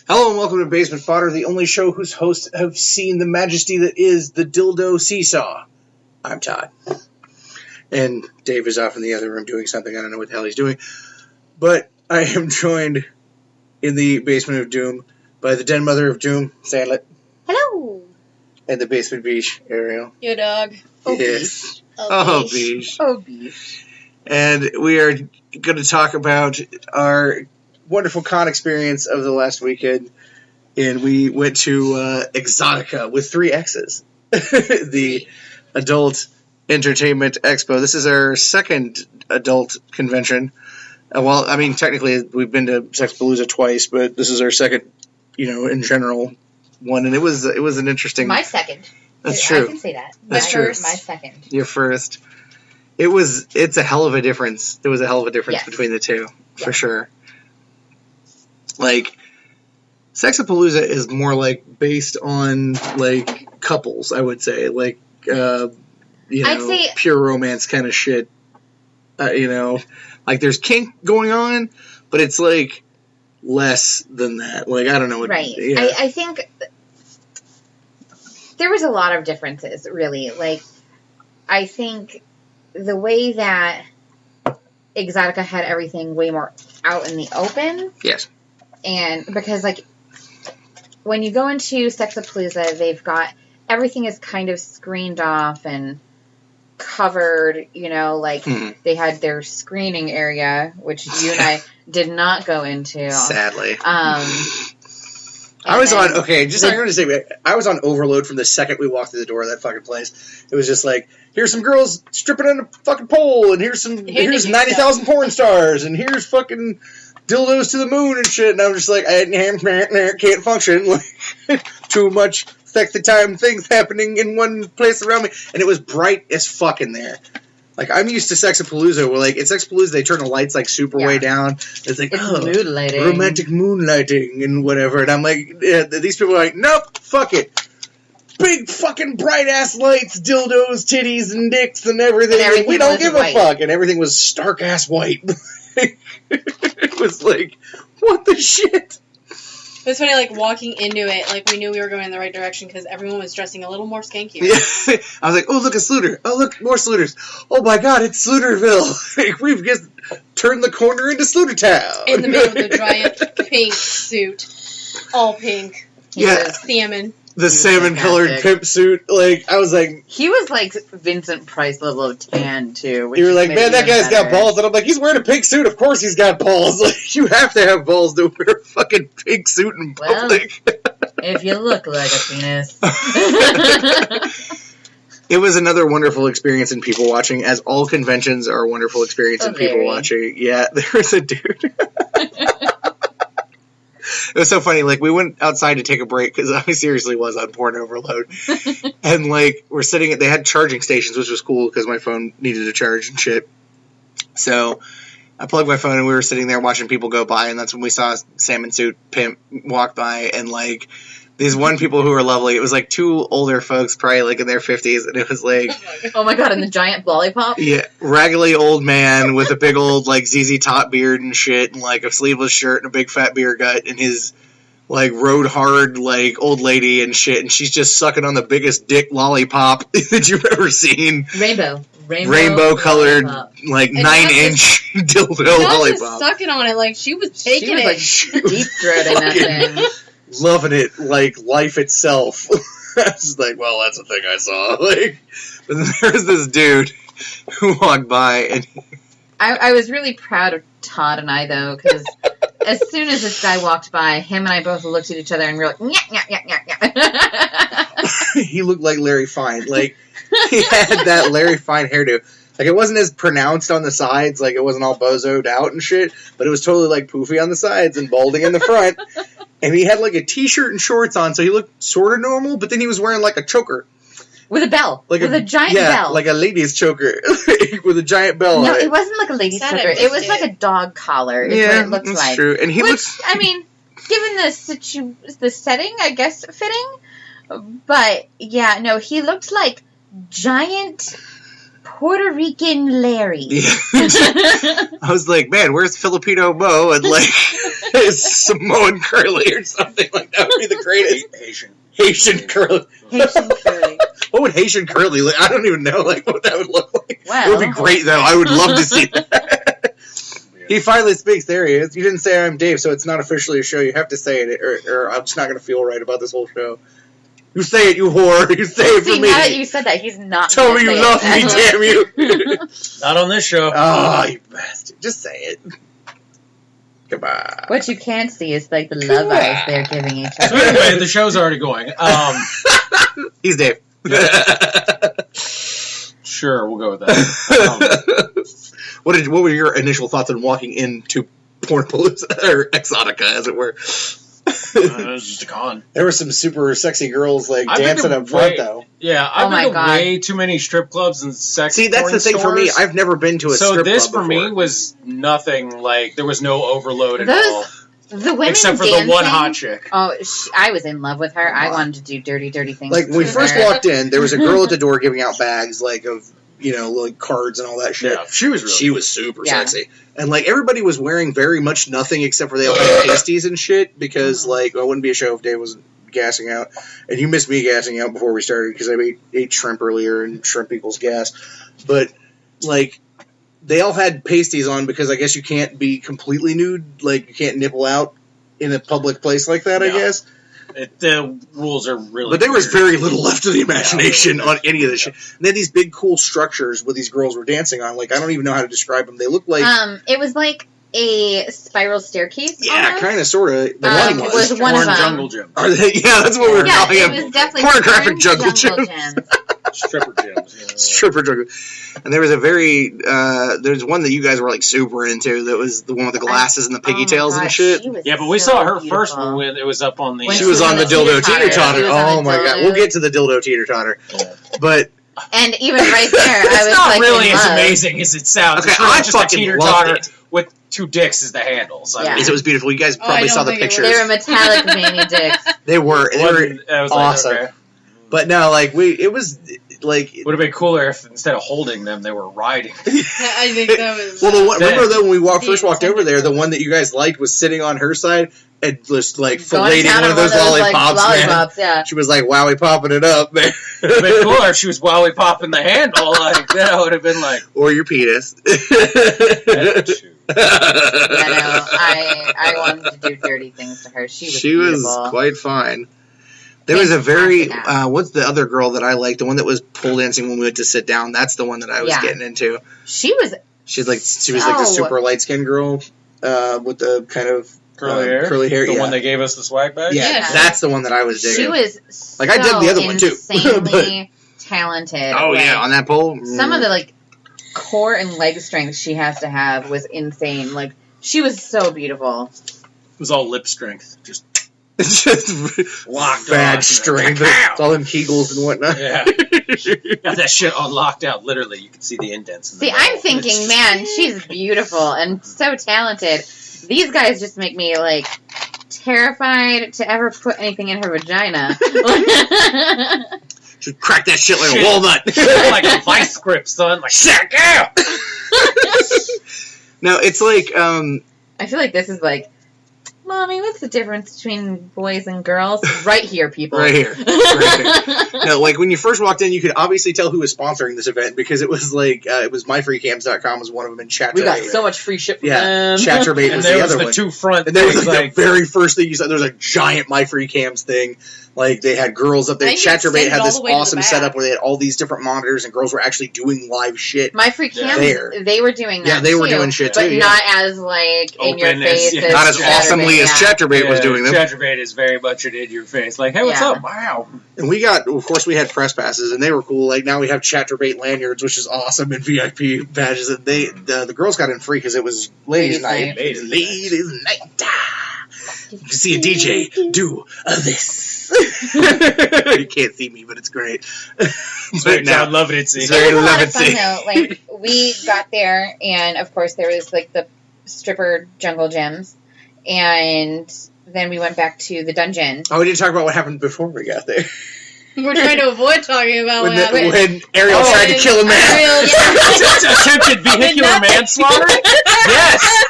Hello and welcome to Basement Fodder, the only show whose hosts have seen the majesty that is the dildo seesaw. I'm Todd. And Dave is off in the other room doing something. I don't know what the hell he's doing. But I am joined in the Basement of Doom by the Den Mother of Doom, Sandlet. Hello. And the Basement Beesh Ariel. Yo, dog. Oh, yes. Oh, Beesh. Oh, Beesh. And we are going to talk about our wonderful con experience of the last weekend, and we went to Exxxotica with 3 X's, the Adult Entertainment Expo. This is our second adult convention. Well, I mean, technically we've been to Sexpalooza twice, but this is our second, in general one, and it was an interesting. My second. That's true. I can say that. That's true. My second. Your first. It's a hell of a difference. It was a hell of a difference between the two, for sure. Like, Sexapalooza is more, based on, couples, I would say. I'd say pure romance kind of shit. There's kink going on, but it's, less than that. I don't know what... Right. Yeah. I think there was a lot of differences, really. I think the way that Exxxotica had everything way more out in the open... Yes. And because, when you go into Sexapalooza, they've got everything is kind of screened off and covered, they had their screening area, which you and I did not go into. Sadly. I was on overload from the second we walked through the door of that fucking place. It was just here's some girls stripping on a fucking pole, and here's 90,000 porn stars, and here's fucking dildos to the moon and shit, and I'm just I can't function. Too much sexy time things happening in one place around me, and it was bright as fuck in there. I'm used to Sexapalooza, where at Sexapalooza they turn the lights super way down. It's moonlighting, romantic moonlighting and whatever, and I'm these people are nope, fuck it. Big fucking bright ass lights, dildos, titties, and dicks, and everything. And we don't give a fuck, and everything was stark ass white. It was what the shit? It was funny, walking into it, we knew we were going in the right direction because everyone was dressing a little more skankier. Yeah. I was oh, look, a Sluter. Oh, look, more Sluters. Oh, my God, it's Sluterville. We've just turned the corner into Slutertown. In the middle of the giant pink suit. All pink. Yeah. Salmon. The salmon-colored pimp suit. I was he was Vincent Price level of tan, too. You were man, that guy's got balls. And I'm he's wearing a pink suit. Of course he's got balls. You have to have balls to wear a fucking pink suit in public. If you look like a penis. It was another wonderful experience in people watching, as all conventions are a wonderful experience in people watching. Yeah, there was a dude. It was so funny, we went outside to take a break, because I seriously was on porn overload, and, we're sitting they had charging stations, which was cool, because my phone needed a charge and shit, so I plugged my phone, and we were sitting there watching people go by, and that's when we saw a salmon suit pimp walk by, and, these one people who were lovely. It was 2 older folks, probably in their 50s, and it was oh my God, and the giant lollipop? Yeah, raggedy old man with a big old ZZ Top beard and shit, and a sleeveless shirt and a big fat beer gut, and his road hard old lady and shit, and she's just sucking on the biggest dick lollipop that you've ever seen. Rainbow colored, 9-inch dildo lollipop. Not just sucking on it, she was taking it. Deep throating that thing. Loving it life itself. I was well, that's a thing I saw. But then there was this dude who walked by, and I was really proud of Todd and I, though, because as soon as this guy walked by, him and I both looked at each other and we were yeah. He looked like Larry Fine. He had that Larry Fine hairdo. It wasn't as pronounced on the sides, it wasn't all bozoed out and shit, but it was totally poofy on the sides and balding in the front. And he had a t-shirt and shorts on, so he looked sort of normal, but then he was wearing a choker. With a bell. With a giant bell. Like a lady's choker. With a giant bell on it. No, it wasn't a lady's choker. It was a dog collar. Is what it looks that's true. And he looks... I mean, given the setting, I guess, fitting. But, yeah, no, he looked like giant Puerto Rican Larry. Yeah. I was man, where's Filipino Mo? And Samoan curly or something like that would be the greatest. Haitian curly. Haitian curly. What would Haitian curly look? I don't even know what that would look like. Well, it would be great though. I would love to see that. He finally speaks. There he is. You didn't say I'm Dave, so it's not officially a show. You have to say it, or I'm just not going to feel right about this whole show. You say it, you whore. You say it for me. Now that you said that, he's not. Tell me you love me, damn you. Not on this show. Oh, you bastard. Just say it. Goodbye. What you can't see is like the love eyes they're giving each So other. anyway, the show's already going. He's Dave. Sure, we'll go with that. What were your initial thoughts on walking into Pornopalooza, or Exxxotica, as it were? It was just a con. There were some super sexy girls I've been dancing to up front, though. Yeah, I've Oh my been to God. way too many strip clubs and sex. See, that's porn the thing for me. stores. I've never been to a strip club So this for before. me was nothing. Like there was no overload at all, The women except for dancing, the one hot chick. Oh, I was in love with her. I wanted to do dirty things. Like, when we to first her. walked in, there was a girl at the door giving out bags, of cards and all that shit. Yeah, she was really. She was super Yeah. sexy. And, everybody was wearing very much nothing except for they all had pasties and shit because, it wouldn't be a show if Dave wasn't gassing out. And you missed me gassing out before we started because I ate shrimp earlier and shrimp equals gas. But, they all had pasties on because I guess you can't be completely nude. You can't nipple out in a public place like that, I No. guess. The rules are really. But there was weird. very little left of the imagination on any of this shit. And they had these big, cool structures where these girls were dancing on. I don't even know how to describe them. They looked like... it was like a spiral staircase. yeah, almost. kind of, sort of. The It one was one of Porn them. jungle gym. Are they? Yeah, that's what we were Yeah, calling it them. was definitely Pornographic porn jungle jungle gyms. gyms. Stripper gyms. Stripper jungle. And there was a there's one that you guys were super into that was the one with the glasses and the piggy tails and shit. Yeah, but we saw her first when it was up on the. When She was on the dildo teeter-totter. She was on Oh the my god. dildo. We'll get to the dildo teeter-totter. But And even right there, I was It's not like, really in as love. amazing as it sounds. Okay, It's really I just a fucking teeter loved totter it. with two dicks as the handles. Yeah. it was beautiful. You guys probably I saw don't the think it pictures. They were metallic veiny dicks. They were I was awesome. Like, okay. But no, it was Would have been cooler if instead of holding them, they were riding. I think that was. well, remember though when we first the walked over there, the intended one that you guys liked was sitting on her side and just Going filleting down one of those lollipops, man. lollipops, yeah. She was wowie popping it up, man. It would have been cooler if she was wowie popping the handle. That would have been like. Or your penis. I wanted to do dirty things to her. She was beautiful. Quite fine. There was a very Fantastic. what's the other girl that I liked? The one that was pole dancing when we went to sit down. That's the one that I was getting into. She was She was the super light skinned girl with the kind of Curly hair. The yeah. one they gave us the swag bag. Yeah, Yeah. that's the one that I was digging. She was so I did the other one too. insanely talented. Oh yeah, on that pole. Some of the core and leg strength she has to have was insane. She was so beautiful. It was all lip strength. Just locked bad on. strength. It's all them Kegels and whatnot. Yeah. Got that shit all locked out. Literally, you can see the indents. In the See, metal. I'm thinking, man, she's beautiful and so talented. These guys just make me terrified to ever put anything in her vagina. Should crack that shit like a walnut. Like a vice grip, son. Shit, yeah. No, it's I feel like this is Mommy, what's the difference between boys and girls? Right here, people. Right here. No, when you first walked in, you could obviously tell who was sponsoring this event because it was it was myfreecams.com was one of them and Chatterbait. We got so much free shit from them. Chatterbait And was there the was other the one. two front And there was things, the very first thing you saw. There was a giant MyFreeCams thing. They had girls up there. I think you Chatterbait extended had all this the way to the awesome back. setup where they had all these different monitors and girls were actually doing live shit. My free cams, There. they were doing that Yeah, they were too, doing shit but too, yeah. not as in your Open as- face. yeah. as Not as awesomely as Chatterbait was doing them. Chatterbait is very much an in your face. Hey, what's Yeah. up? Wow. And we of course, we had press passes, and they were cool. Now we have Chatterbait lanyards, which is awesome, and VIP badges. And the girls got in free because it was ladies' night. Ladies' night. You can see a DJ do this. You can't see me, but it's great. It's very John Lovitz. It's It very was a lot of Lovitz-y. fun though. We got there, and of course there was the stripper jungle gyms, and then we went back to the dungeon. Oh, we didn't talk about what happened before we got there. We're trying to avoid talking about When, what happened. when Ariel tried to kill a man. Ariel, Attempted vehicular manslaughter? Yes!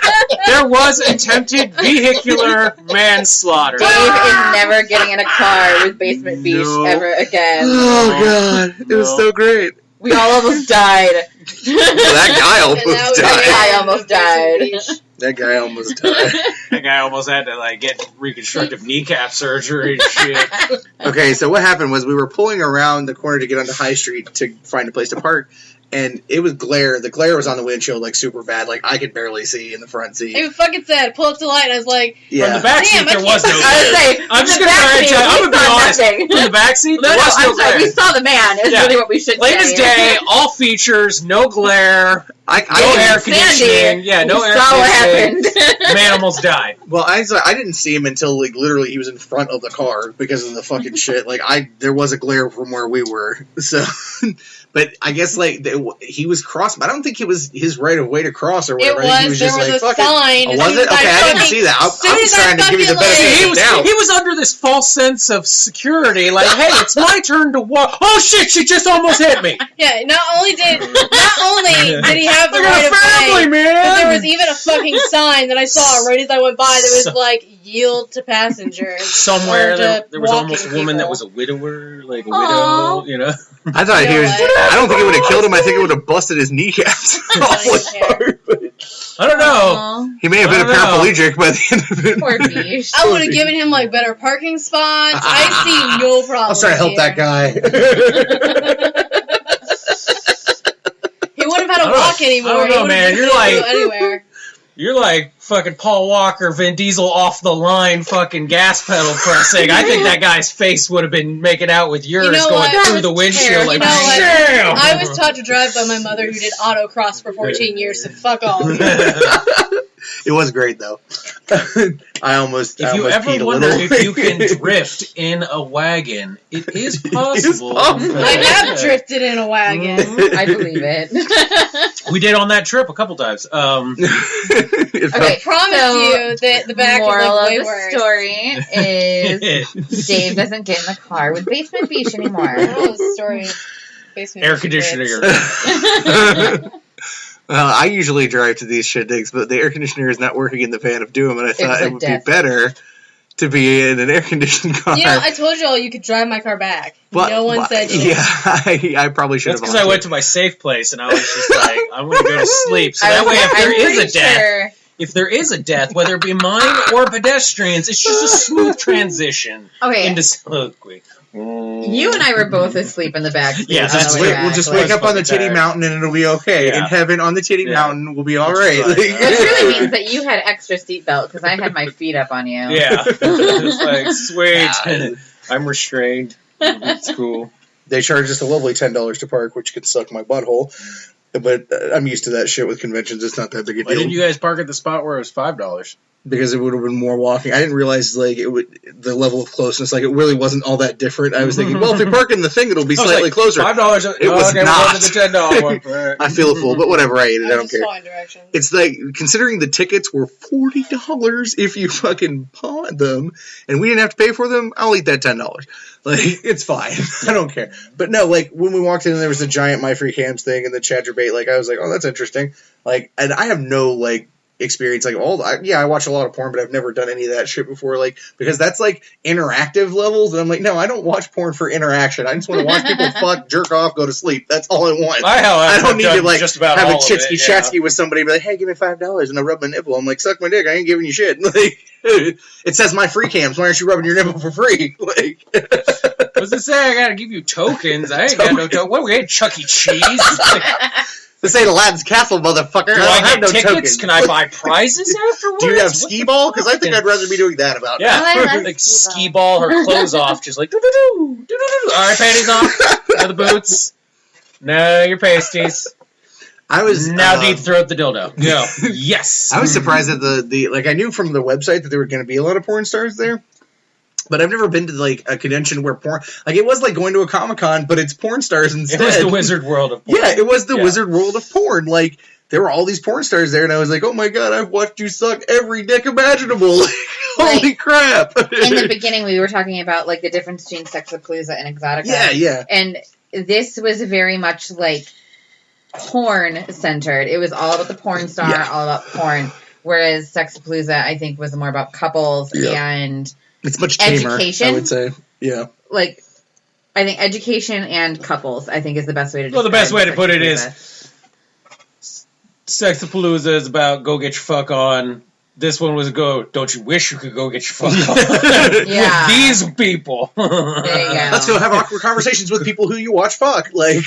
There was attempted vehicular manslaughter. Dave is never getting in a car with Basement Beesh ever again. Oh, God. It was so great. We all almost died. That guy almost died. That guy almost died. That guy almost had to, like, get reconstructive kneecap surgery and shit. Okay, so what happened was we were pulling around the corner to get onto High Street to find a place to park, and it was glare. The glare was on the windshield, like, super bad. Like, I could barely see in the front seat. It fucking said, pull up to light, and I was like, Yeah. From the back seat, there was no glare. I was saying, I'm just going to I'm going to be honest. From the back seat, there was no glare. We saw the man, is really what we should Plain say. as day, all features, no glare, no air conditioning. Yeah, no air saw what conditioning. happened. The man almost died. Well, I didn't see him until, like, literally he was in front of the car because of the fucking shit. Like, there was a glare from where we were. So, but I guess, like, he was crossing. I don't think it was his right of way to cross or whatever. it I think was, he was there just was like, a sign. Oh, was it? Okay, I didn't see that. I was trying to give you the benefit of the doubt. He was under this false sense of security, like, hey, it's my turn to walk. Oh shit, she just almost hit me. Yeah, not only did he have the I got right a of way, family, man. but there was even a fucking sign that I saw right as I went by that was like, yield to passengers. Somewhere there was walking almost a woman people. that was a widower, like a Aww. widow, you know? I thought he was. I don't think it would have killed him. I think it would have busted his kneecaps. I don't know. He may have been a paraplegic by the end of it. Poor Beesh. I would have given him like better parking spots. I see no problem. I'll try to help here. that guy. He wouldn't have had to walk anymore. I don't know, He man. would've just go anywhere. You're like fucking Paul Walker, Vin Diesel off the line, fucking gas pedal pressing. I think that guy's face would have been making out with yours going what? through the windshield. Like, You know what? damn! I was taught to drive by my mother who did autocross for 14 years, so fuck all of you. It was great though. I almost ever peed a wonder little. if you can drift in a wagon, it is possible. I have drifted in a wagon. I believe it. We did on that trip a couple times. I promise you that the back is moral like way of the worse. story is Dave doesn't get in the car with Basement Beesh anymore. Oh, the story. Basement Air Beesh conditioner. bits. Well, I usually drive to these shindigs, but the air conditioner is not working in the Van of Doom, and I thought it would be better to be in an air-conditioned car. You know, I told you all you could drive my car back. Well, no one said shit. Yeah, I probably should have. That's because I went to my safe place, and I was just like, I'm going to go to sleep. So that way, if there is a death, whether it be mine or pedestrians, it's just a smooth transition into soliloquy. You and I were both asleep in the back. Yeah, we'll just wake up on the Titty Mountain and it'll be okay. Yeah. In heaven on the Titty Mountain, we'll be all right. Right. Like, Which really means that you had extra seatbelt because I had my feet up on you. Yeah, it's like sweet. I'm restrained. It's cool. They charge us a lovely $10 to park, which could suck my butthole. But I'm used to that shit with conventions. It's not that big a deal. Why didn't you guys park at the spot where it was $5? Because it would have been more walking. I didn't realize like it would the level of closeness. Like it really wasn't all that different. I was thinking, well, if we park in the thing, it'll be slightly closer. $5. It was not. The $10 one. I feel a fool, but whatever. I ate it. I don't care. Directions. It's like considering the tickets were $40 if you fucking pawned them, and we didn't have to pay for them. I'll eat that $10. Like it's fine. I don't care. But no, like when we walked in, and there was the giant My Free Cams thing and the chatterbait. Like I was like, oh, that's interesting. Like, and I have no like experience like I watch a lot of porn, but I've never done any of that shit before, like because that's like interactive levels, and I'm like, no, I don't watch porn for interaction. I just want to watch people fuck, jerk off, go to sleep. That's all I want. I don't need to like have a chitsky chatsky with somebody and be like, hey, give me $5 and I rub my nipple. I'm like, suck my dick, I ain't giving you shit. Like it says My Free Cams, why aren't you rubbing your nipple for free? Like what's it say? I gotta give you tokens. I ain't got no tokens. What, we had Chuck E. Cheese? This ain't Aladdin's Castle, motherfucker. Do I don't have no tickets? tokens. Can I buy prizes afterwards? Do you have skee ball? Because I think I'd rather be doing that about it. Like skee ball, her clothes off, just like doo-doo-doo, doo-doo-doo. All right, panties off. No the boots. No your pasties. I was now deep throat the dildo. Go. Yes. I was surprised that the like I knew from the website that there were going to be a lot of porn stars there. But I've never been to like a convention where porn like it was like going to a Comic-Con, but it's porn stars instead. It was the Wizard World of porn. Yeah, it was the Wizard World of porn. Like there were all these porn stars there, and I was like, oh my god, I've watched you suck every dick imaginable. Holy crap! In the beginning, we were talking about like the difference between Sexapalooza and Exxxotica. Yeah. And this was very much like porn centered. It was all about the porn star, all about porn. Whereas Sexapalooza, I think, was more about couples and it's much tamer, education. I would say. Yeah. Like, I think education and couples, I think, is the best way to describe the best way to put it is Sexapalooza is about go get your fuck on. This one was don't you wish you could go get your fuck on with these people. There you go. Let's go have awkward conversations with people who you watch fuck. Like,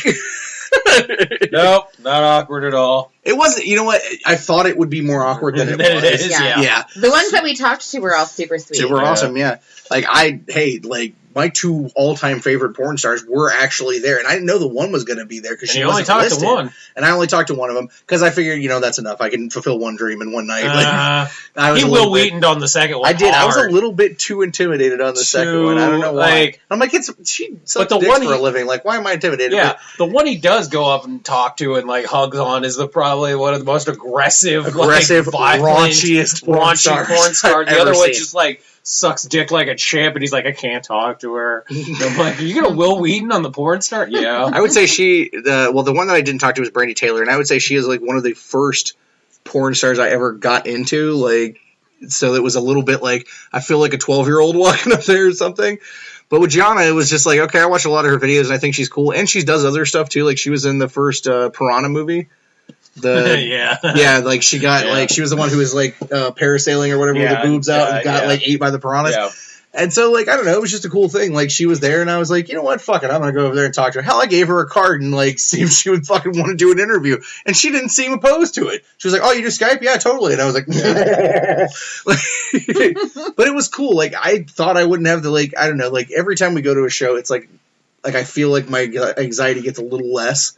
nope, not awkward at all. It wasn't, you know what? I thought it would be more awkward than it was. Yeah. The ones that we talked to were all super sweet. Super awesome, yeah. Like, my two all-time favorite porn stars were actually there, and I didn't know the one was going to be there because she wasn't listed. only talked to one. And I only talked to one of them because I figured, that's enough. I can fulfill one dream in one night. He Will Wheatoned on the second one. I did. I was a little bit too intimidated on the second one. I don't know why. I'm like, she sucks dicks for a living. Like, why am I intimidated? Yeah, the one he does go up and talk to and like hugs on is probably one of the most aggressive, violent, raunchiest porn stars. The other one just like sucks dick like a champ, and he's like, I can't talk to her. I'm like, are you gonna Will Wheaton on the porn star? Yeah. I would say the one that I didn't talk to was Brandy Taylor, and I would say she is like one of the first porn stars I ever got into. Like, so it was a little bit like I feel like a 12-year-old walking up there or something. But with Gianna, it was just like, okay, I watch a lot of her videos, and I think she's cool, and she does other stuff too. Like, she was in the first Piranha movie. Like she got like she was the one who was like parasailing or whatever with the boobs out and got like ate by the piranhas. Yeah. And so like I don't know, it was just a cool thing. Like she was there and I was like, you know what, fuck it, I'm gonna go over there and talk to her. Hell, I gave her a card and like see if she would fucking want to do an interview. And she didn't seem opposed to it. She was like, oh, you do Skype? Yeah, totally. And I was like, but it was cool. Like I thought I wouldn't have I don't know, like every time we go to a show, it's like I feel like my anxiety gets a little less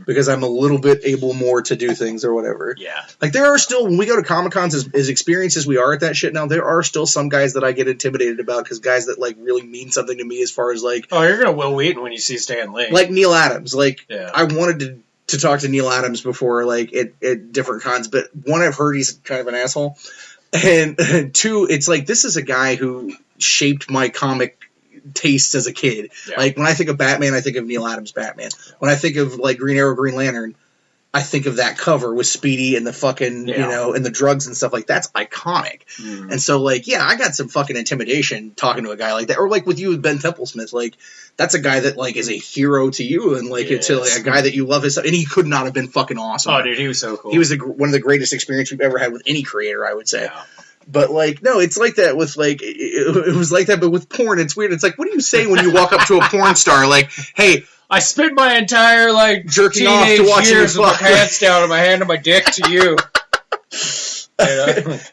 because I'm a little bit able more to do things or whatever. Yeah. Like there are still, when we go to Comic-Cons, as experienced as we are at that shit now, there are still some guys that I get intimidated about because guys that like really mean something to me as far as like... Oh, you're going to Will Wheaton when you see Stan Lee. Like Neil Adams. Like I wanted to talk to Neil Adams before like at different cons, but one, I've heard he's kind of an asshole. And two, it's like this is a guy who shaped my comic tastes as a kid. Yeah. Like when I think of Batman, I think of Neil Adams Batman. When I think of like Green Arrow, Green Lantern, I think of that cover with Speedy and the fucking and the drugs and stuff like that's iconic. And so like I got some fucking intimidation talking to a guy like that, or like with you with Ben Templesmith. Like that's a guy that like is a hero to you and like to like a guy that you love his stuff, and he could not have been fucking awesome. Oh dude, he was so cool. He was one of the greatest experiences we've ever had with any creator, I would say. Yeah. But, like, no, it's like that with, like, it was like that, but with porn, it's weird. It's like, what do you say when you walk up to a porn star? Like, hey, I spent my entire, like, jerking off to watching years with my pants down and my hand on my dick to you.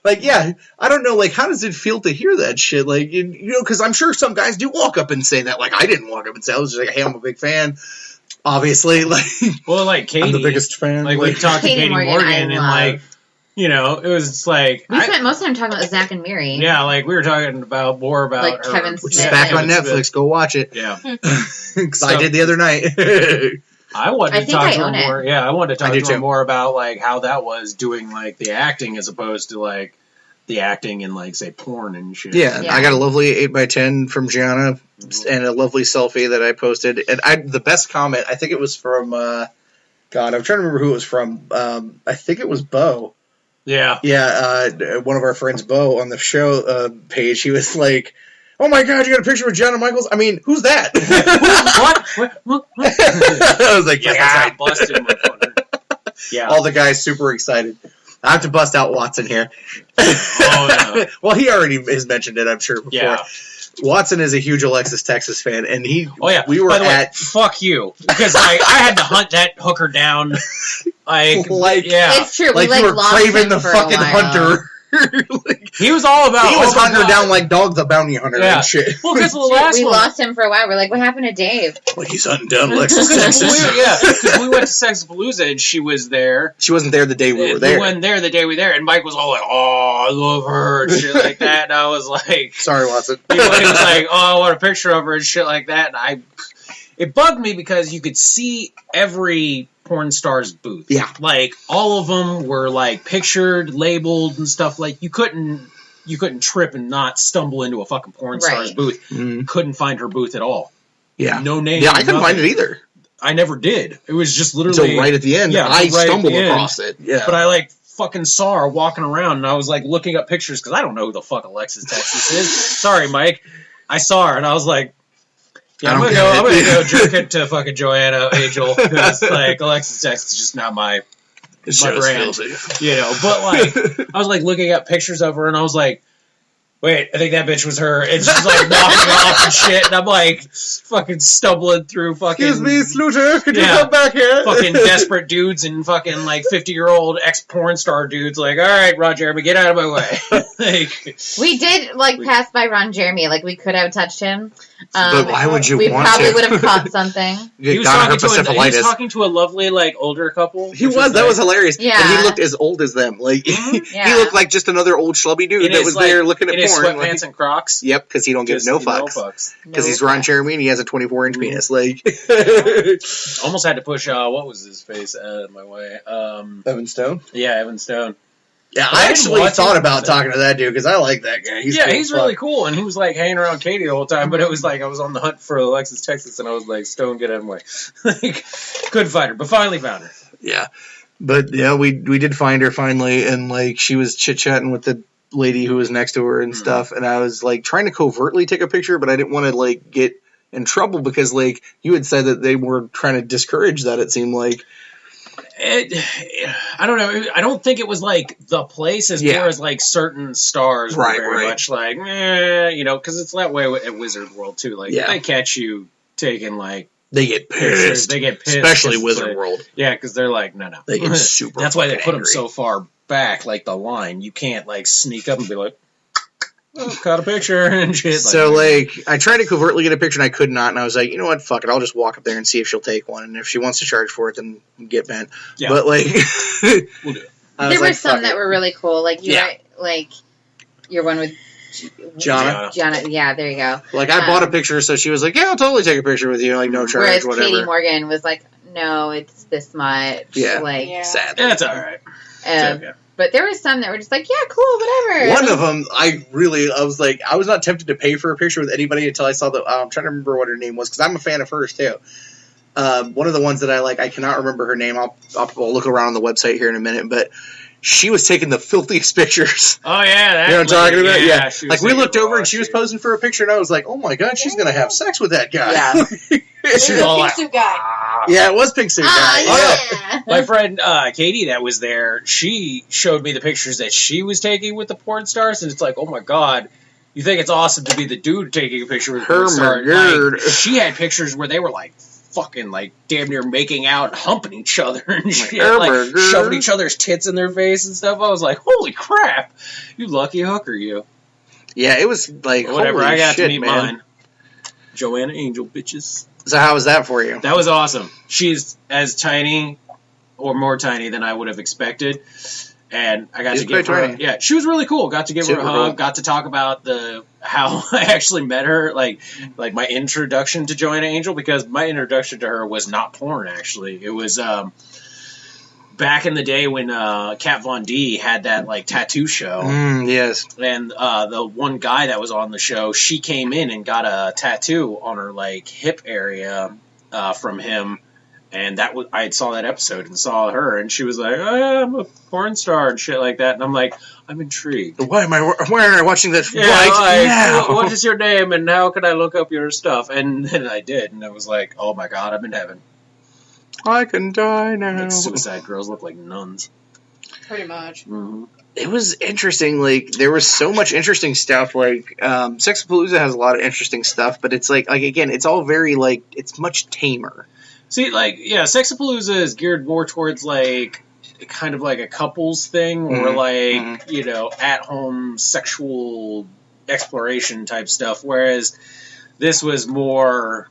Like, yeah, I don't know, like, how does it feel to hear that shit? Like, because I'm sure some guys do walk up and say that. Like, I didn't walk up and say, I was just like, hey, I'm a big fan. Obviously, like, well, like, Katie. I'm the biggest fan. Like, we talked to Katie Morgan and, like, it was like... We spent most of the time talking about Zach and Miri. Yeah, like, we were talking more about... Like, Kevin Smith. Which is back on Netflix. Go watch it. Yeah. Because I did the other night. I wanted to talk to her more. Yeah, I wanted to talk to her more about, like, how that was doing, like, the acting as opposed to, like, the acting in, like, say, porn and shit. Yeah. I got a lovely 8x10 from Gianna and a lovely selfie that I posted. And the best comment, I think it was from... God, I'm trying to remember who it was from. I think it was Bo. Yeah. Yeah, one of our friends, Bo, on the show page, he was like, oh my god, you got a picture with Gianna Michaels? I mean, who's that? What? I was like, I busted my phone. Yeah. All the guys super excited. I have to bust out Watson here. Oh, no. Well, he already has mentioned it, I'm sure, before. Yeah. Watson is a huge Alexis Texas fan, and we were at... fuck you. Because I had to hunt that hooker down. It's true. Like you were Craven the fucking hunter. He was all about... He was hunting her down like Dog the Bounty Hunter and shit. Well, because the last we lost him for a while. We're like, what happened to Dave? Like, he's hunting down Alexis Texas. Because we went to Sexapalooza and she was there. She wasn't there the day we were there. We wasn't there the day we were there. And Mike was all like, oh, I love her and shit like that. And I was like... Sorry, Watson. He was like, oh, I want a picture of her and shit like that. And it bugged me because you could see every porn star's booth. Yeah. Like, all of them were, like, pictured, labeled, and stuff. Like, you couldn't trip and not stumble into a fucking porn star's booth. Mm-hmm. Couldn't find her booth at all. Yeah. No name. Yeah, I couldn't find it either. I never did. It was just literally... So right at the end, I stumbled across it. Yeah. But I, like, fucking saw her walking around, and I was, like, looking up pictures, because I don't know who the fuck Alexis Texas is. Sorry, Mike. I saw her, and I was like, yeah, I'm gonna go jerk it to fucking Joanna Angel, because, like, Alexis Texas is just not my brand. You know, but, like, I was, like, looking at pictures of her, and I was like, wait, I think that bitch was her. And she's like walking off and shit. And I'm like fucking stumbling through fucking... Excuse me, Sluter, could you come back here? Fucking desperate dudes and fucking like 50-year-old ex-porn star dudes like, all right, Ron Jeremy, get out of my way. Like, we did pass by Ron Jeremy. Like, we could have touched him. But why would you want to? We probably would have caught something. He was talking to a lovely, like, older couple. He was. That was hilarious. Yeah. And he looked as old as them. Like, he looked like just another old schlubby dude that was there looking at porn. Sweatpants and Crocs. Yep, because he don't give no fucks. Because he's Ron Jeremy and he has a 24-inch penis. Like, almost had to push. What was his face out of my way? Evan Stone. Yeah, Evan Stone. Yeah, I actually thought about talking to that dude because I like that guy. He's really cool, and he was like hanging around Katie the whole time. But it was like I was on the hunt for Alexis Texas, and I was like, Stone, get out of my way. Like, couldn't find her, but finally found her. Yeah, but yeah, we did find her finally, and like she was chit chatting with the lady who was next to her and stuff, and I was like trying to covertly take a picture, but I didn't want to like get in trouble because like you had said that they were trying to discourage that. It seemed like. I don't know. I don't think it was like the place as far as like certain stars were very much like, you know, because it's that way at Wizard World too. Like if they catch you taking like they get pissed. They get pissed, especially Wizard World. Yeah, because they're like, no. They get super. That's why they put them so far back, like the line. You can't like sneak up and be like, caught a picture and shit. So, like, I tried to covertly get a picture and I could not, and I was like, you know what, fuck it, I'll just walk up there and see if she'll take one, and if she wants to charge for it, then get bent. Yeah. But, like... we'll do it. There were some that were really cool, like, your one with... Jana. Yeah, there you go. Like, I bought a picture, so she was like, yeah, I'll totally take a picture with you, like, no charge, whereas whatever. Katie Morgan was like, no, it's this much. Yeah. Like, sad. That's alright. But there was some that were just like, yeah, cool, whatever. One of them, I was like, I was not tempted to pay for a picture with anybody until I saw I'm trying to remember what her name was, because I'm a fan of hers, too. One of the ones that I like, I cannot remember her name. I'll look around on the website here in a minute, but she was taking the filthiest pictures. Oh, yeah. You know what I'm talking about? Yeah. Like, we looked over and she was posing for a picture, and I was like, oh my god, she's going to have sex with that guy. Yeah. She's all pink suit guy. Yeah, it was pink suit guy. Yeah. My friend Katie that was there, she showed me the pictures that she was taking with the porn stars, and it's like, oh my god, you think it's awesome to be the dude taking a picture with porn stars. Like, she had pictures where they were like fucking like damn near making out and humping each other and shit, like shoving each other's tits in their face and stuff. I was like, holy crap, you lucky hooker, you. Yeah, it was like, whatever, I got shit, to meet man. mine. Joanna Angel, bitches. So how was that for you? That was awesome. She's as tiny or more tiny than I would have expected. And I got to give her yeah, she was really cool. Got to give her a hug, got to talk about how I actually met her, like my introduction to Joanna Angel, because my introduction to her was not porn actually. It was back in the day when Kat Von D had that like tattoo show. Yes. And the one guy that was on the show, she came in and got a tattoo on her like hip area from him. And I saw that episode and saw her, and she was like, I'm a porn star and shit like that. And I'm like, I'm intrigued. Why am I watching this right now? What is your name and how can I look up your stuff? And then I did, and I was like, oh my god, I'm in heaven. I can die now. Like Suicide Girls look like nuns. Pretty much. Mm-hmm. It was interesting. Like, there was so much interesting stuff. Like, Sexapalooza has a lot of interesting stuff, but it's like again, it's all very like, it's much tamer. See, like, yeah, Sexapalooza is geared more towards, like, kind of like a couples thing, or, like, you know, at-home sexual exploration type stuff, whereas this was more,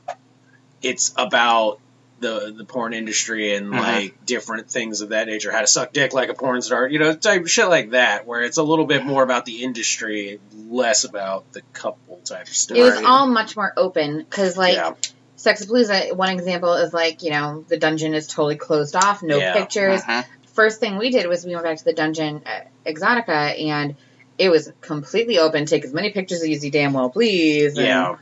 it's about the porn industry and, like, different things of that nature, how to suck dick like a porn star, you know, type shit like that, where it's a little bit more about the industry, less about the couple type stuff. It was all much more open, because, like... Yeah. Sexapalooza, one example is like, you know, the dungeon is totally closed off, no pictures. First thing we did was we went back to the dungeon at Exxxotica, and it was completely open. Take as many pictures as you damn well please. And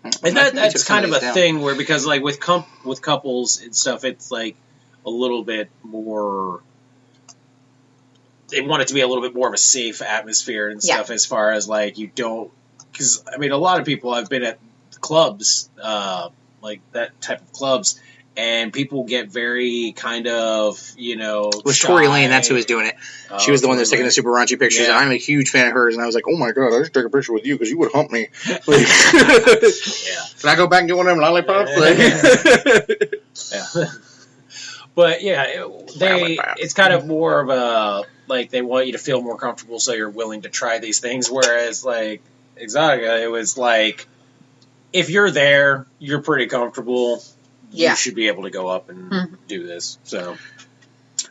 And that's kind of a thing where, because like with couples and stuff, it's like a little bit more. They want it to be a little bit more of a safe atmosphere and stuff, as far as like you don't. Because I mean, a lot of people have been at clubs, like that type of clubs, and people get very kind of, you know. With Tory Lane, that's who was doing it. She was the one that was taking the super raunchy pictures, and I'm a huge fan of hers. And I was like, oh my god, I should take a picture with you because you would hump me. Like, can I go back and get one of them lollipops? Yeah. But yeah, it's kind of more of a, like, they want you to feel more comfortable, so you're willing to try these things. Whereas like Exxxotica, it was like, if you're there, you're pretty comfortable. You should be able to go up and do this. So,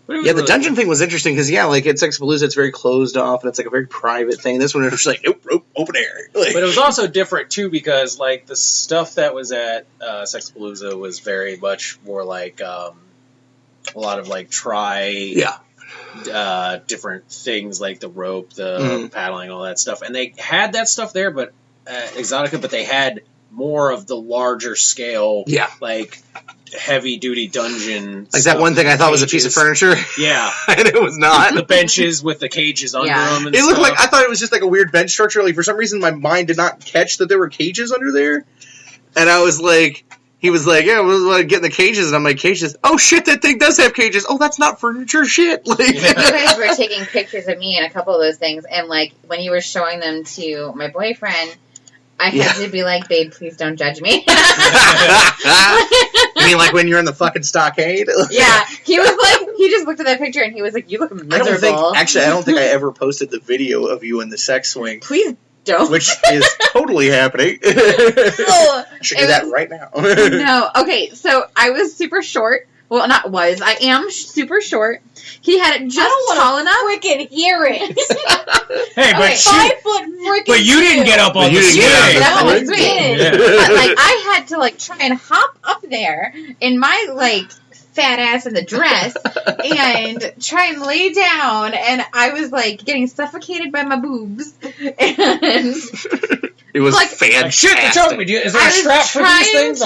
the dungeon thing was interesting because like at Sexapalooza, it's very closed off and it's like a very private thing. This one was just like nope, open air. Like, but it was also different too, because like the stuff that was at Sexapalooza was very much more like a lot of like different things like the rope, the paddling, all that stuff, and they had that stuff there, but Exxxotica, but they had more of the larger scale, like heavy duty dungeon, like that one thing I thought was a piece of furniture, and it was not. The benches with the cages under them. And it looked like, I thought it was just like a weird bench structure. Like for some reason, my mind did not catch that there were cages under there, and I was like. He was like, yeah, we'll get in the cages. And I'm like, cages? Oh, shit, that thing does have cages. Oh, that's not furniture shit. Like, you guys were taking pictures of me and a couple of those things. And, like, when you were showing them to my boyfriend, I had to be like, babe, please don't judge me. You mean like when you're in the fucking stockade? Yeah. He was like, he just looked at that picture and he was like, you look miserable. I don't think I ever posted the video of you in the sex swing. Please don't. Which is totally happening. I should do that right now. No. Okay, so I was super short. Well, not was. I am super short. He had it just tall enough. I don't freaking hear it. Hey, but 5 foot freaking. But you didn't get up on the swing. But like, I had to like try and hop up there in my like fat ass in the dress and try and lay down, and I was like getting suffocated by my boobs. And it was like fantastic. Shit, they told me. Is there a strap for these things?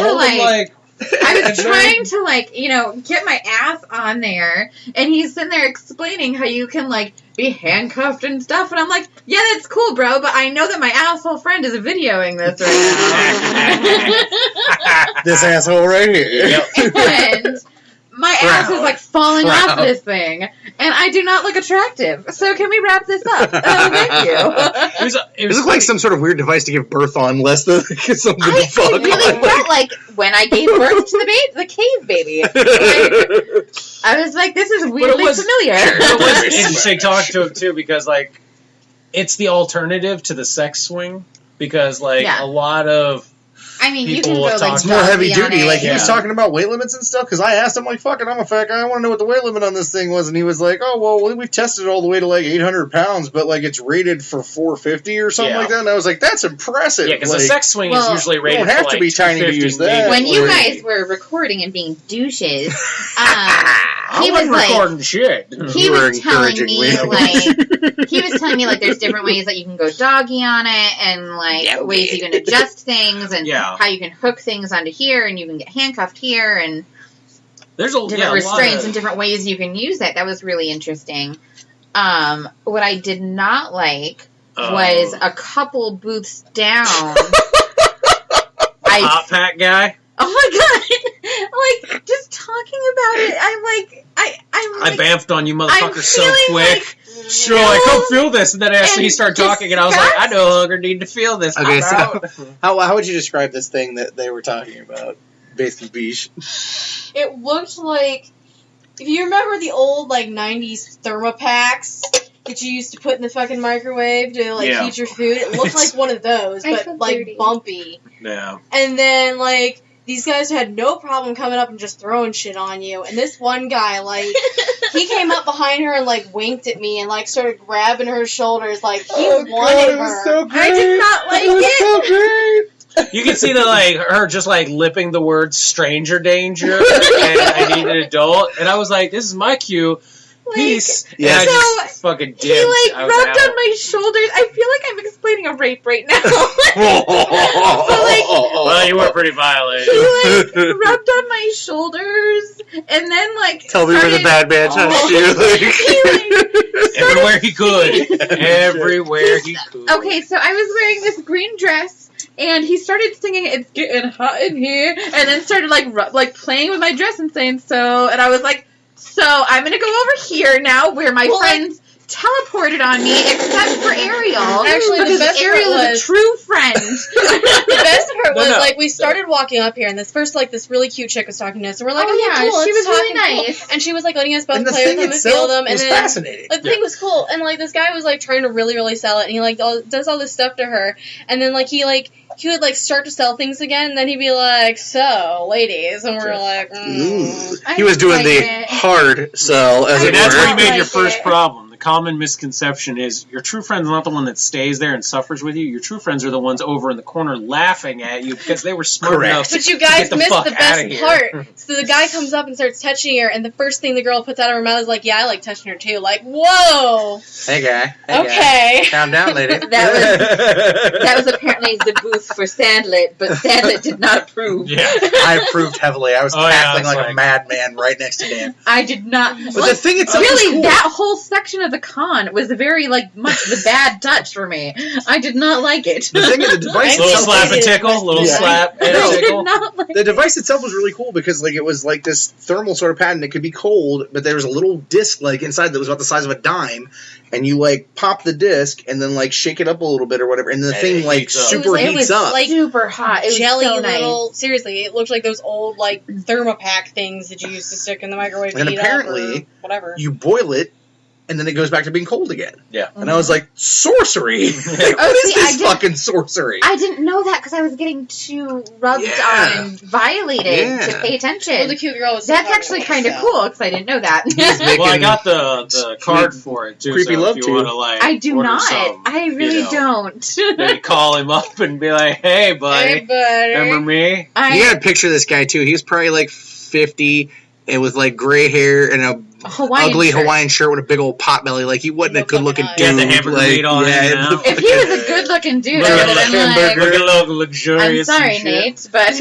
I was trying to, like, you know, get my ass on there, and he's sitting there explaining how you can, like, be handcuffed and stuff, and I'm like, yeah, that's cool, bro, but I know that my asshole friend is videoing this right now. This asshole right here. Yep. And my ass is, like, falling off this thing, and I do not look attractive, so can we wrap this up? Thank you. It looked like some sort of weird device to give birth on, less than something to fuck on. I really felt like when I gave birth to the cave baby. Like, I was like, this is weirdly familiar. It was interesting talking to him, too, because, like, it's the alternative to the sex swing, because, like, a lot of I mean, you can go like it's more heavy duty. Like he was talking about weight limits and stuff. Because I asked him, like, "Fuck it, I'm a fat guy. I want to know what the weight limit on this thing was." And he was like, "Oh, well, we've tested it all the way to like 800 pounds, but like it's rated for 450 or something like that." And I was like, "That's impressive." Yeah, because the sex swing is usually rated. You don't have to be tiny to use that. When you guys were recording and being douches, he was recording shit. He was telling me like there's different ways that you can go doggy on it, and like ways you can adjust things, and how you can hook things onto here, and you can get handcuffed here, and there's different restraints and different ways you can use it. That was really interesting. What I did not like was a couple booths down. Hot pack guy. Oh my god! Like, just talking about it, I bamfed on you motherfuckers so quick. Sure, I come feel this, and then after he started talking, and I was like, I no longer need to feel this. Okay, so how would you describe this thing that they were talking about, Basement Beesh? It looked like, if you remember the old like 90s thermopacks that you used to put in the fucking microwave to like heat your food, it looked like one of those, but like bumpy. Yeah. And then like these guys had no problem coming up and just throwing shit on you. And this one guy, like, he came up behind her and, like, winked at me and, like, started grabbing her shoulders, like, he wanted her. So great. I did not like it. So great. You can see her just, like, lipping the words stranger danger and I need an adult. And I was like, this is my cue. Peace. Like, and I just fucking dipped. He, like, rubbed on my shoulders. I feel like I'm explaining a rape right now. Well, you were pretty violent. He like rubbed on my shoulders and then like tell me where the bad man touched you. Everywhere he could. Everywhere he could. Okay, so I was wearing this green dress and he started singing "It's Getting Hot in Here" and then started like playing with my dress and saying so, and I was like, so I'm gonna go over here now where my friends teleported on me, except for Ariel. Actually, because the best Ariel part is a true friend. The best part was like we started walking up here, and this really cute chick was talking to us, and we're like, "Oh yeah, cool, she was really nice." Cool. And she was like letting us both play with them and feel them, and then fascinating. Like, the thing was cool, and like this guy was like trying to really, really sell it, and he like does all this stuff to her, and then like he would like start to sell things again, and then he'd be like, "So, ladies," and we're like, He was doing the hard sell, as it were. That's where you made your first problem. The common misconception is your true friend's not the one that stays there and suffers with you. Your true friends are the ones over in the corner laughing at you because they were smart enough But you guys missed the best part. So the guy comes up and starts touching her, and the first thing the girl puts out of her mouth is like, "Yeah, I like touching her too." Like, whoa. Hey, guy. Okay. Calm down, lady. That was apparently the booth for Sandlet, but Sandlet did not approve. Yeah. I approved heavily. I was cackling like a madman right next to Dan. I did not. But the thing itself really, was cool. that whole section of the con was very much the bad touch for me. I did not like it. The thing is, the device little itself, slap and tickle, little slap and I tickle. did not like the device itself was really cool because it was like this thermal sort of pad, and it could be cold, but there was a little disc inside that was about the size of a dime, and you pop the disc and then shake it up a little bit or whatever, and the thing super heats up. Like super hot. It was jelly so little. Nice. Seriously, it looked like those old thermopack things that you used to stick in the microwave. And to heat apparently, up or whatever. You boil it, and then it goes back to being cold again. Yeah. And I was like, sorcery! What is this fucking sorcery? I didn't know that because I was getting too rubbed on and violated to pay attention. Well, the cute girl was. That's actually kind of cool because I didn't know that. Well, I got the card for it too. Creepy so love if you want to I do order not. some, I really don't. Then you call him up and be like, "Hey, buddy, Hey, buddy. remember me?" You gotta picture this guy too. He was probably 50 and with gray hair and a Hawaiian shirt with a big old pot belly. He wasn't a good looking dude. Yeah, the hamburger meat on him. If he was a good looking dude, I would have been look a little luxurious. I'm sorry, Nate, but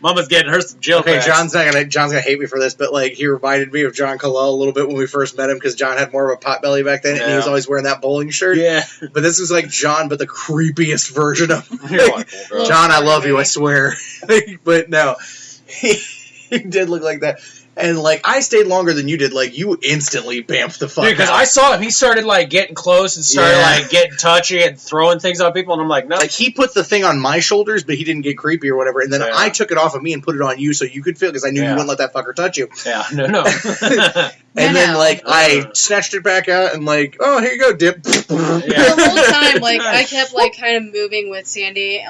Mama's getting her some Jill. Okay, John's gonna hate me for this, but he reminded me of John Kalel a little bit when we first met him because John had more of a pot belly back then, and he was always wearing that bowling shirt. Yeah, but this was John, but the creepiest version of him. Girl. John, I love you, I swear. But no, he did look like that. And I stayed longer than you did. You instantly bamfed the fuck. Because I saw him. He started getting close and started getting touchy and throwing things on people. And I'm like, no. He put the thing on my shoulders, but he didn't get creepy or whatever. And then I took it off of me and put it on you so you could feel because I knew you wouldn't let that fucker touch you. Yeah, no. And then I snatched it back out and oh, here you go, dip. The whole time I kept kind of moving with Sandy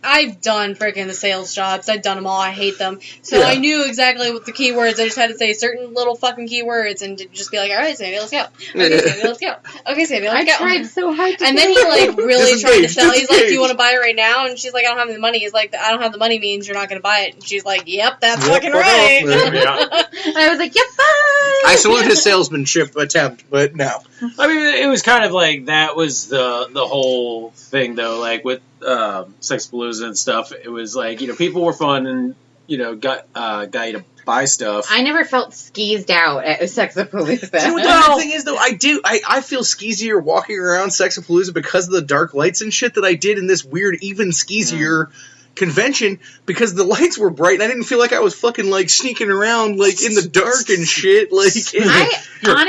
I've done freaking the sales jobs. I've done them all. I hate them. So I knew exactly what the keywords. I just had to say certain little fucking keywords and just be like, all right, Sandy, let's go. Okay, Sandy, let's go. Okay, Sandy, let's go. I tried so hard to And then he really tried to sell. He's like, do you want to buy it right now? And she's like, I don't have the money. He's like, I don't have the money means you're not going to buy it. And she's like, yep, that's fucking right. And I was like, yep, bye. I salute his salesmanship attempt, but no. I mean, it was kind of that was the whole thing, though. With Sexpalooza and stuff, it was people were fun and got you to buy stuff. I never felt skeezed out at Sexapalooza. The thing is, though, I feel skeezier walking around Sexapalooza because of the dark lights and shit that I did in this weird, even skeezier convention because the lights were bright and I didn't feel like I was fucking sneaking around in the dark and shit. Honestly,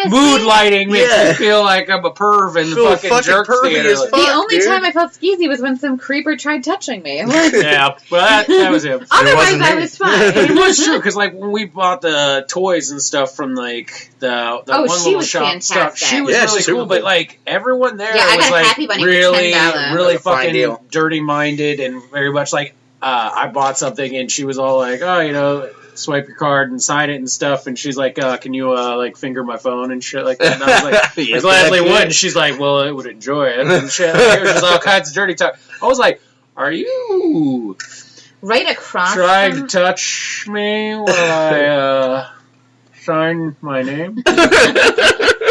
mood lighting makes me feel like I'm a perv in the fucking jerk theater. The only time I felt skeezy was when some creeper tried touching me. Yeah, well that was him. Otherwise, I was fine. It was true because when we bought the toys and stuff from the one little shop fantastic. stuff, she was really cool. But everyone there was really fucking dirty minded and very much I bought something and she was all swipe your card and sign it and stuff, and she's like, can you finger my phone and shit like that? And I was like, I gladly would. And she's like, well, I would enjoy it and shit. It was just all kinds of dirty talk. I was like, are you right across trying to touch me while I sign my name?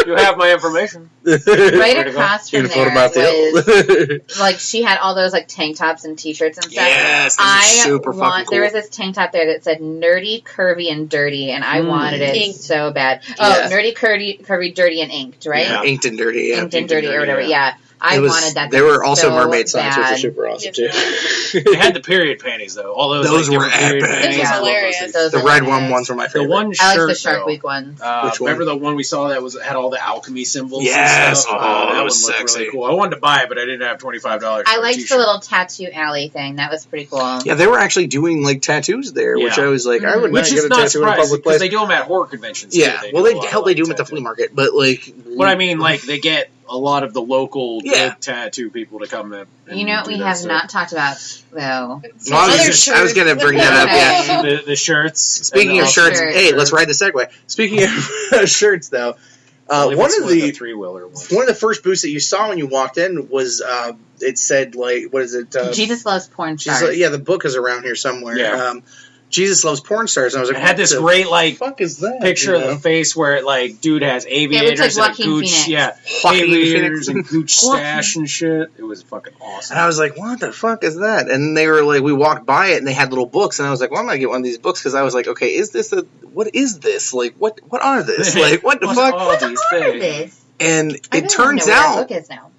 You have my information. Right across from there was, like, she had all those, like, tank tops and t-shirts and stuff. Yes, super fucking cool. There was this tank top there that said nerdy, curvy, and dirty, and I wanted it inked. So bad. Oh, nerdy, curvy, dirty, and inked, right? Yeah. Inked and dirty, yeah. Inked and dirty, or whatever, yeah. I wanted that. There were also so mermaid socks, which were super awesome, too. They had the period panties, though. All those were epic. Those were hilarious. The red ones were my favorite. The one shirt, I like the Shark Week ones. Which one? Remember the one we saw that had all the alchemy symbols? Yes. And stuff? That was sexy. Really cool. I wanted to buy it, but I didn't have $25. I liked the little tattoo alley thing. That was pretty cool. Yeah, they were actually doing like tattoos there, which I was like, I would not get a tattoo in a public place. Because they do them at horror conventions. Yeah, well, they do them at the flea market, but like, what I mean, like they get a lot of the local tattoo people to come in. You know what we have not talked about, though? I was going to bring that up, yeah. The shirts. Speaking of shirts, hey, let's ride the segue. Speaking of shirts, though, one of the first booths that you saw when you walked in was, it said, like, what is it? Jesus Loves Porn Stars. Yeah, the book is around here somewhere. Yeah. Jesus Loves Porn Stars. And I was like, it had this great fuck is that, picture of the face where it like dude has aviators and a gooch, aviators and gooch stash and shit. It was fucking awesome. And I was like, what the fuck is that? And they were like, we walked by it and they had little books, and I was like, well, I'm gonna get one of these books because I was like, okay, what is this? Like, what are this? Like, what the fuck? What are these? And it turns out, book is now.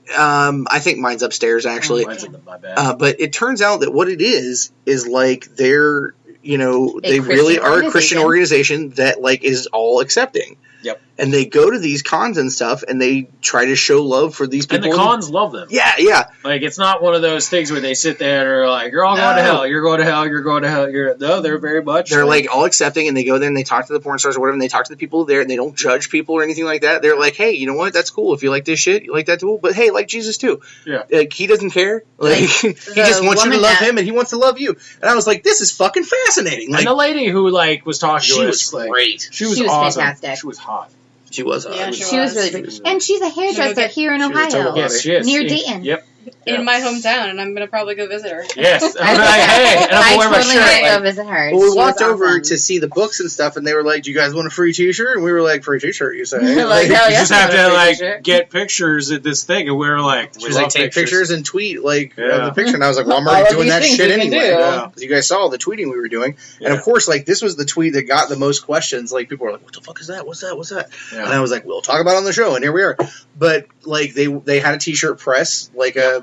I think mine's upstairs actually. Mine's in my bag. But it turns out that what it is like they're, they really are a Christian organization that like is all accepting. Yep. And they go to these cons and stuff, and they try to show love for these people. And the cons love them. Yeah, yeah. Like, it's not one of those things where they sit there and are like, you're all going to hell, you're going to hell, you're going to hell. No, they're very much. They're, like, all accepting, and they go there, and they talk to the porn stars or whatever, and they talk to the people there, and they don't judge people or anything like that. They're like, hey, you know what? That's cool. If you like this shit, you like that too. But, hey, like Jesus, too. Yeah. Like, he doesn't care. Like, he just wants you to love him, and he wants to love you. And I was like, this is fucking fascinating. Like, and the lady who, like, was talking to us. She was great. She was awesome. Fantastic. She was hot. She was awesome. Yeah, she was really pretty. And she's a hairdresser here in Ohio. Yes, she is. Near Dayton. Yep. In my hometown, and I'm going to probably go visit her. Yes. I'm like, hey, and I'm going to wear my shirt. Go visit her. Well, we walked over to see the books and stuff, and they were like, do you guys want a free t-shirt? And we were like, free t-shirt, you say? Like, hell you yeah, just have to, like, get pictures at this thing, and we were like, she was like, take pictures and tweet, like, the picture. And I was like, well, I'm already doing that shit anyway. Yeah. You guys saw the tweeting we were doing. Yeah. And, of course, like, this was the tweet that got the most questions. Like, people were like, what the fuck is that? What's that? What's that? Yeah. And I was like, we'll talk about it on the show, and here we are. But, like, they had a t-shirt press, like a,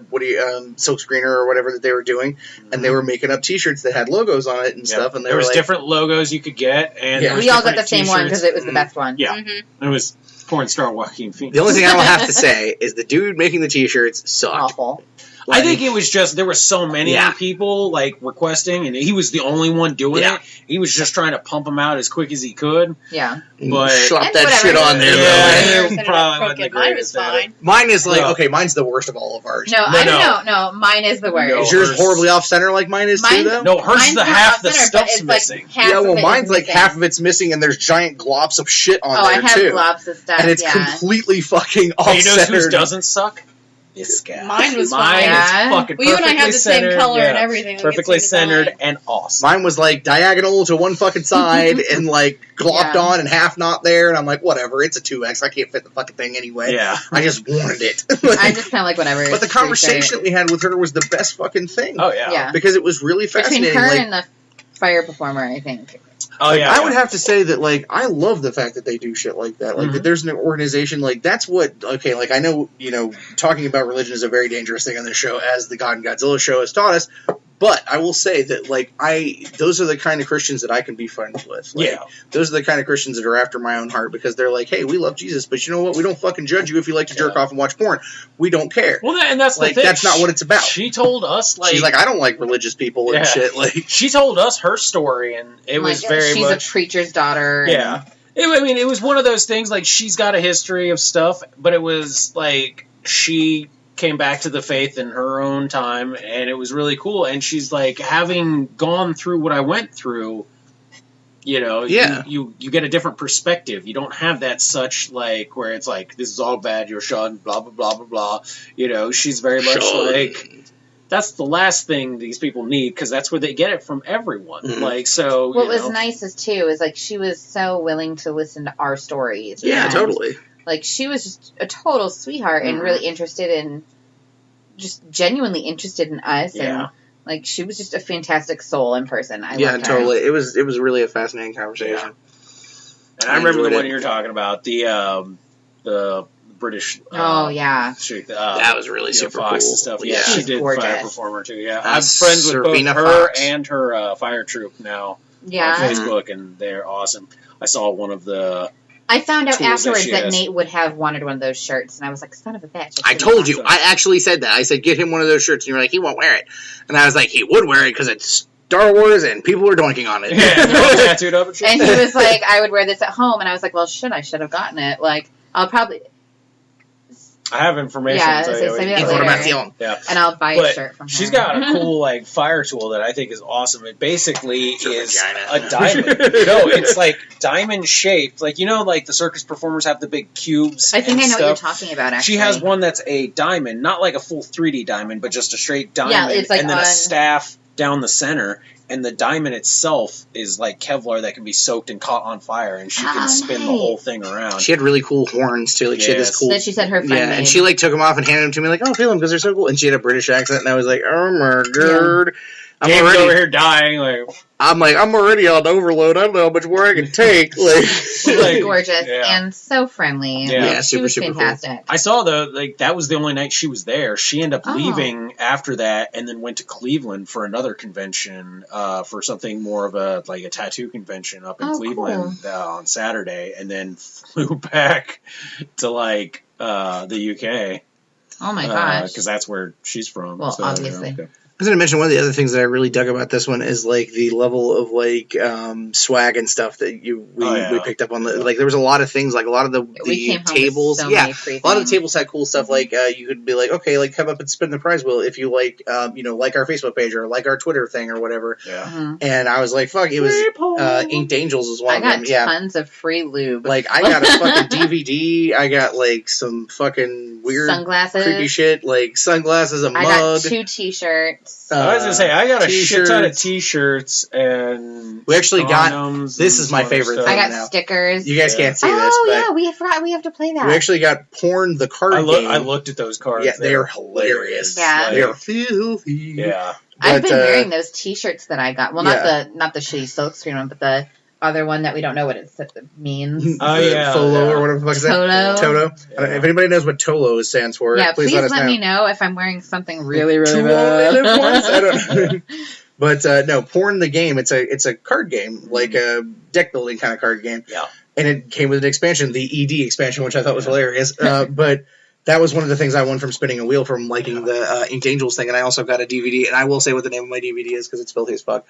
silk screener or whatever that they were doing, and they were making up t-shirts that had logos on it and stuff, and there was different logos you could get, and we all got the same one because it was the best one. Yeah. It was porn star Joaquin Phoenix. The only thing I will have to say is the dude making the t-shirts sucked. Awful. Like, I think it was just there were so many people like requesting, and he was the only one doing it. He was just trying to pump them out as quick as he could. Yeah, but slap that shit on there. Yeah, probably wasn't the greatest. Mine is like okay. Mine's the worst of all of ours. No, mine is the worst. Is yours horribly off center like mine is too? Though no, hers is the half the stuff's missing. Yeah, well, mine's like half of it's missing, and there's giant globs of shit on there too. I have globs of stuff, and it's completely fucking off center. You know whose doesn't suck? This guy. Mine was mine is fucking well, you and I have the centered, same color and everything. Perfectly centered and awesome. Mine was like diagonal to one fucking side and like glopped on and half not there. And I'm like, whatever, it's a 2X. I can't fit the fucking thing anyway. Yeah. I just wanted it. I just kind of like whatever. But the conversation that we had with her was the best fucking thing. Oh, yeah. Because it was really fascinating. Between her and the fire performer, I think. Oh, yeah. I would have to say that, like, I love the fact that they do shit like that. Like, that there's an organization, like, that's what, okay, like, I know, talking about religion is a very dangerous thing on this show, as the God and Godzilla show has taught us, but I will say that, like, those are the kind of Christians that I can be friends with. Like, those are the kind of Christians that are after my own heart, because they're like, hey, we love Jesus, but you know what? We don't fucking judge you if you like to jerk off and watch porn. We don't care. Well, and that's like, the thing. That's not what it's about. She told us, like... She's like, I don't like religious people and shit. Like, she told us her story, and it was very she's a preacher's daughter. Yeah. It was one of those things, like, she's got a history of stuff, but it was, like, she came back to the faith in her own time, and it was really cool. And she's like, having gone through what I went through, you get a different perspective. You don't have that such, like, where it's like, this is all bad, you're shunned, blah, blah, blah, blah, blah. She's very much like... That's the last thing these people need, because that's where they get it from everyone. Mm-hmm. Like, so. What was nice is too is like she was so willing to listen to our stories. Yeah, totally. Like, she was just a total sweetheart and really interested in, just genuinely interested in us. Yeah. And, like, she was just a fantastic soul in person. I loved her. Totally. It was really a fascinating conversation. Yeah. And I remember the one you're talking about, the British. That was really super Fox cool. And stuff. Yeah, she did gorgeous. Fire Performer too. Yeah, I'm friends with both her and her Fire Troop now. Yeah, on Facebook, and they're awesome. I saw one of the. I found out afterwards that Nate would have wanted one of those shirts, and I was like, son of a bitch. I told you. I actually said that. I said, get him one of those shirts, and you were like, he won't wear it. And I was like, he would wear it because it's Star Wars and people were doinking on it. Yeah, tattooed up and shit. And he was like, I would wear this at home, and I was like, well, shit, I should have gotten it. Like, I'll probably... I have information. Yeah, send me that later. Yeah. And I'll buy a shirt from her. She's got a cool like fire tool that I think is awesome. It basically is a diamond. No, it's like diamond shaped. Like, you know, like the circus performers have the big cubes. I think I know what you're talking about, actually. She has one that's a diamond, not like a full 3D diamond, but just a straight diamond. Yeah, it's like and then a staff down the center. And the diamond itself is like Kevlar that can be soaked and caught on fire, and she can spin the whole thing around. She had really cool horns too. Like she had this cool. That she said her friend made. And she like took them off and handed them to me like, oh, feel them because they're so cool. And she had a British accent, and I was like, oh my god. I'm already over here dying. I'm already on overload. I don't know how much more I can take. Like, gorgeous and so friendly. Yeah, she was super fantastic. Cool. I saw that was the only night she was there. She ended up leaving after that, and then went to Cleveland for another convention for something more of a tattoo convention up in Cleveland on Saturday, and then flew back to the UK. Oh my gosh! Because that's where she's from. Well, obviously. Okay. I was going to mention one of the other things that I really dug about this one is like the level of swag and stuff that we picked up on. There was a lot of things, like a lot of the tables. A lot of the tables had cool stuff. Like you could be like, okay, like come up and spin the prize wheel if you like our Facebook page or like our Twitter thing or whatever. Yeah. Mm-hmm. And I was like, fuck, it was Inked Angels was one of them. I got tons of free lube. Like I got a fucking DVD. I got like some fucking weird sunglasses, creepy shit, like sunglasses, a mug. I got 2 T-shirts. I was gonna say I got a shit ton of T-shirts and we actually got. This is my favorite thing. I got now. Stickers. You guys can't see this. Oh yeah, we forgot we have to play that. We actually got Porn the card game. I looked at those cards. Yeah, they are hilarious. Yeah, they are filthy. Yeah, I've been wearing those T-shirts that I got. Well, not the shitty silkscreen one, but the other one that we don't know what it means. Oh yeah, Folo or whatever the fuck is that? Toto. Yeah. If anybody knows what Tolo stands for, please let me know if I'm wearing something really, really bad. I don't know. But no, Porn the game. It's a card game, like a deck building kind of card game. Yeah. And it came with an expansion, the ED expansion, which I thought was hilarious. But that was one of the things I won from spinning a wheel from liking the Inked Angels thing. And I also got a DVD, and I will say what the name of my DVD is because it's filthy as fuck.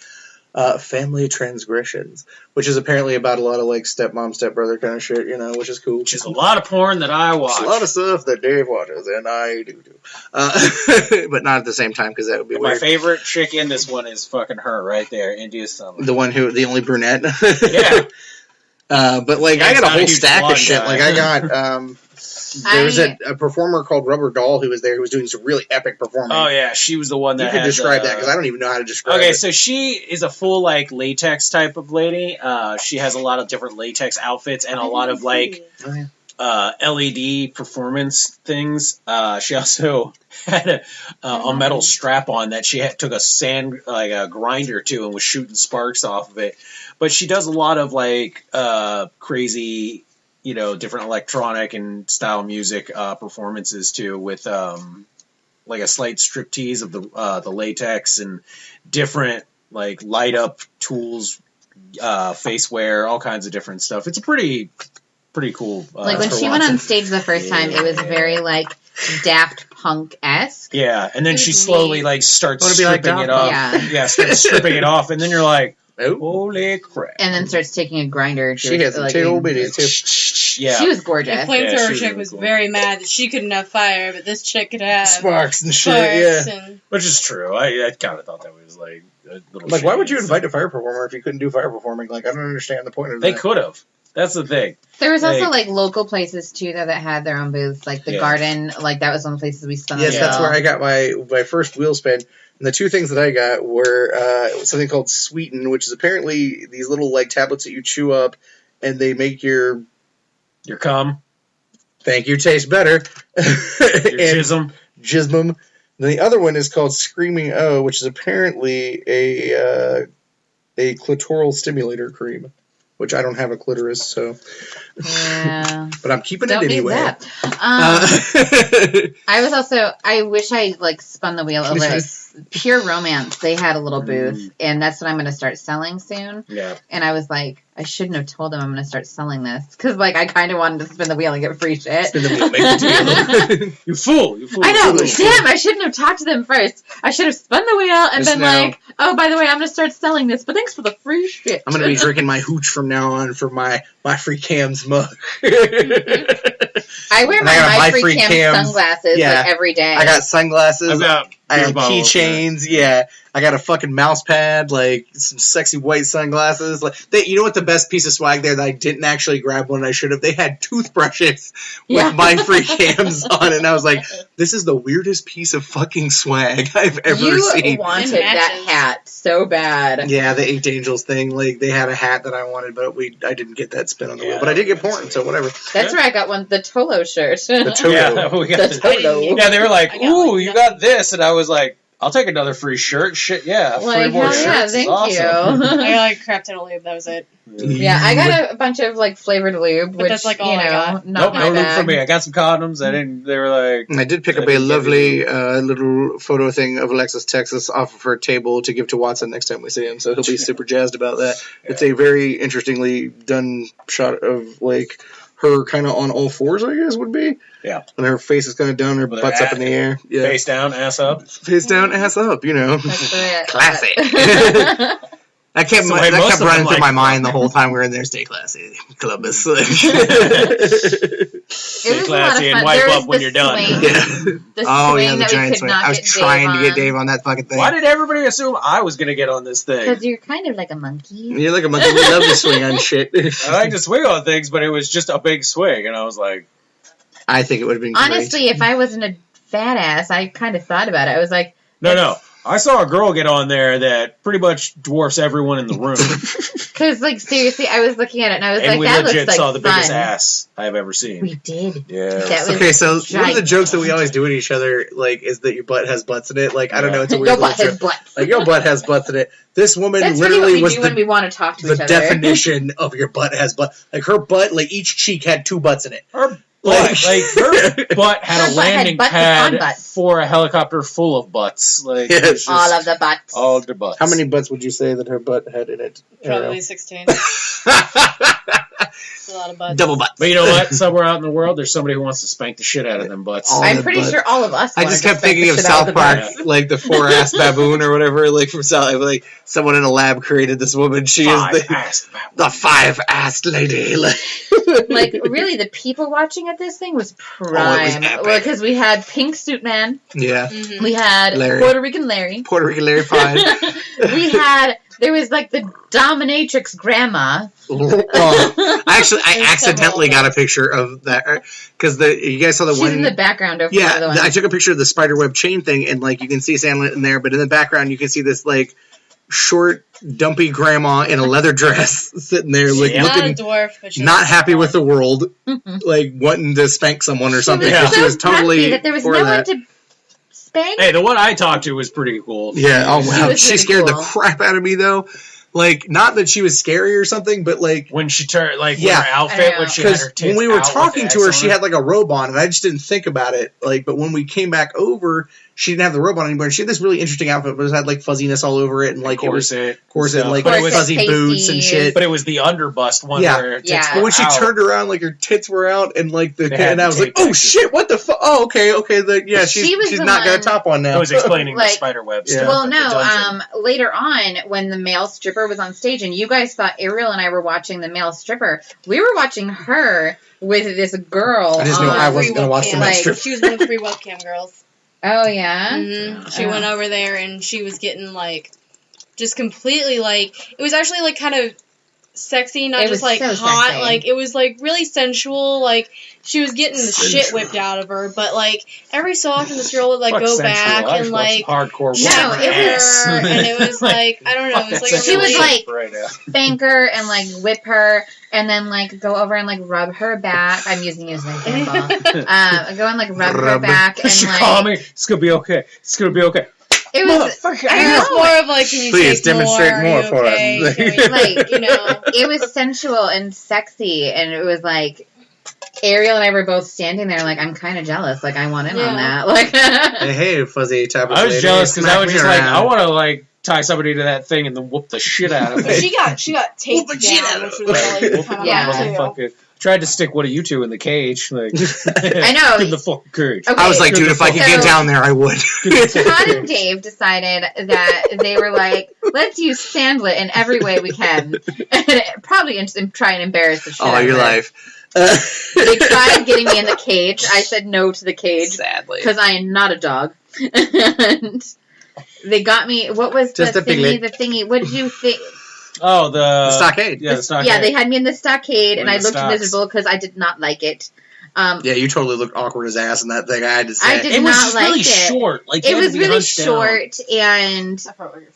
Family Transgressions, which is apparently about a lot of like stepmom, stepbrother kind of shit, which is cool. Which is a lot of porn that I watch. It's a lot of stuff that Dave watches, and I do. But not at the same time, because that would be weird. My favorite chick in this one is fucking her right there, India Summer. The only brunette. Yeah. But like, I got a whole stack of shit. Like, I got, there was a performer called Rubber Doll who was there who was doing some really epic performing. Oh, yeah. She was the one that You could describe that, because I don't even know how to describe it. Okay, so she is a full, like, latex type of lady. She has a lot of different latex outfits and a lot of, like, LED performance things. She also had a metal strap on that she took a grinder to and was shooting sparks off of it. But she does a lot of, like, crazy, different electronic and style music performances too, with like a slight striptease of the latex and different like light up tools, face wear, all kinds of different stuff. It's a pretty cool. Like when she went on stage the first time, it was very like Daft Punk-esque. Yeah, and then she slowly like starts stripping it off. Yeah, starts stripping it off, and then you're like, holy crap! And then starts taking a grinder. She has like, 2 bitties too. Yeah, she was gorgeous. The flamethrower chick was very mad that she couldn't have fire, but this chick could have sparks and shit. And... Which is true. I kind of thought that was like a little. Like, why would you invite a fire performer if you couldn't do fire performing? Like, I don't understand the point of that. They could have. That's the thing. There was also like local places too that had their own booths, like the Garden. Like that was one of the places we spun. Yes, that's where I got my first wheel spin. And the 2 things that I got were something called Sweeten, which is apparently these little like tablets that you chew up, and they make your cum. Thank you, tastes better. Jism. Jismum. The other one is called Screaming O, which is apparently a clitoral stimulator cream, which I don't have a clitoris, so. Yeah. But I'm keeping Don't it anyway. Need that. I wish I spun the wheel over it. Pure Romance, they had a little booth, and that's what I'm going to start selling soon. Yeah. And I was like, I shouldn't have told them I'm going to start selling this, because I kind of wanted to spin the wheel and get free shit. Spin the wheel, make the deal. You fool. I know. Damn, I shouldn't have talked to them first. I should have spun the wheel and been oh, by the way, I'm going to start selling this, but thanks for the free shit. I'm going to be drinking my hooch from now on for my free cams mug. I wear my free cams sunglasses every day. I got sunglasses. I have keychains. Yeah, I got a fucking mouse pad. Some sexy white sunglasses. You know what? The best piece of swag there that I didn't actually grab one I should have. They had toothbrushes with my free cams on it, and I was like, "This is the weirdest piece of fucking swag I've ever seen." You wanted that hat so bad. Yeah, the 8 Angels thing. They had a hat that I wanted, but I didn't get that spin on the wheel. But I did get porn, so whatever. That's where I got the Tolo shirt. The Tolo. Yeah, the Tolo. Yeah, they were like, "Ooh, you got this," and I was like, "I'll take another free shirt." Shit, yeah, 3 more shirts. Yeah, thank awesome. you. I got a crap ton of lube. That was it. Yeah, I got a bunch of flavored lube, which that's all I got. Not no lube for me. I got some condoms. They were like. I did pick up a lovely little photo thing of Alexis Texas off of her table to give to Watson next time we see him, so he'll be super jazzed about that. Yeah. It's a very interestingly done shot of her kind of on all fours, I guess would be. Yeah. And her face is kind of down, her butt's up in the air. Yeah. Face down, ass up. Face down, ass up, Classic. That kept running through my mind the whole time we were in there. Stay classy, Columbus. Stay classy and wipe up when you're done. The giant swing. I was trying to get Dave on that fucking thing. Why did everybody assume I was going to get on this thing? Because you're kind of like a monkey. You're like a monkey. We love to swing on shit. I like to swing on things, but it was just a big swing, and I was like... I think it would have been Honestly, if I wasn't a fat ass, I kind of thought about it. I was like... No. I saw a girl get on there that pretty much dwarfs everyone in the room. Because, seriously, I was looking at it and I was and like, that looks like fun. we legit saw the biggest ass I've ever seen. We did. Yeah. Okay, so one of the jokes that we always do at each other, is that your butt has butts in it. I don't know, it's a weird your butt has butts. Your butt has butts in it. This woman That's literally was when we want to talk to each other. The definition of your butt has butts. Her butt, each cheek had 2 butts in it. Her butt had a landing pad for a helicopter full of butts. All of the butts. All of the butts. How many butts would you say that her butt had in it? Probably 16. A lot of butts. Double butts. But you know what? Somewhere out in the world, there's somebody who wants to spank the shit out of them butts. I'm pretty sure all of us. I just kept thinking of South Park, the 4-ass baboon or whatever, from South. Someone in a lab created this woman. She is the 5-assed lady. Really, the people watching at this thing was prime. Because we had Pink Suit Man. Yeah. Mm-hmm. We had Larry. Puerto Rican Larry. Puerto Rican Larry 5. There was the dominatrix grandma. I accidentally got a picture of that because you guys saw the one. She's in the background of one of the ones. I took a picture of the spiderweb chain thing, and you can see Sandlet in there, but in the background you can see this short, dumpy grandma in a leather dress sitting there, looking not a dwarf, but not happy with the world, wanting to spank someone or something. She was totally that there was no one to spank. Hey, the one I talked to was pretty cool. Yeah. Oh wow, she scared the crap out of me though. Not that she was scary or something, but when she turned, with her outfit, when she had her tits when we were talking to her, she had had a robe on, and I just didn't think about it. But when we came back over, she didn't have the robe on anymore. She had this really interesting outfit, but it had fuzziness all over it, and corset, fuzzy boots and shit. But it was the underbust one where her tits were But when she turned around, her tits were out, and and I was like, oh shit, what the fuck? Oh, okay, she's not got a top on now. I was explaining the spider web stuff. Well, no, later on, when the male stripper was on stage, and you guys thought Ariel and I were watching the male stripper, we were watching her with this girl. I just knew I wasn't going to watch the male stripper. She was one of the 3 webcam girls. Oh, yeah? Mm-hmm. She went over there, and she was getting, just completely, it was actually, kind of sexy, not just like so hot. Sexy. Like it was like really sensual. Like she was getting the shit whipped out of her, but like every so often this girl would like go back and like hardcore. No, it was her, and it was like I don't know. It was like she would like spank her and like whip her, and then like go over and like rub her back. I'm using you as an example. Go and like rub her back and like. Call me. It's gonna be okay. It's gonna be okay. It was more of like, can you please demonstrate more for us. Like, you know, it was sensual and sexy, and it was like Ariel and I were both standing there, like I'm kind of jealous, like I want in on that. Like, hey, fuzzy type of. I was jealous because I was just like, I want to like tie somebody to that thing and then whoop the shit out of it. She got taped down, which was like kind of hot too. Tried to stick one of you two in the cage. Like, I know. Give the fucking cage. Okay. I was like, dude, if I could get down there, I would. Todd and Dave decided that they were like, let's use Sandlet in every way we can. And probably try and embarrass the shit out of your life. They tried getting me in the cage. I said no to the cage. Sadly. Because I am not a dog. And they got me, what was the thingy? What did you think? Oh, the stockade. Yeah, the stockade. Yeah, they had me in the stockade, and I looked miserable because I did not like it. Yeah, you totally looked awkward as ass in that thing. I had to say, I did not like it. It was really short. Like it was really short, and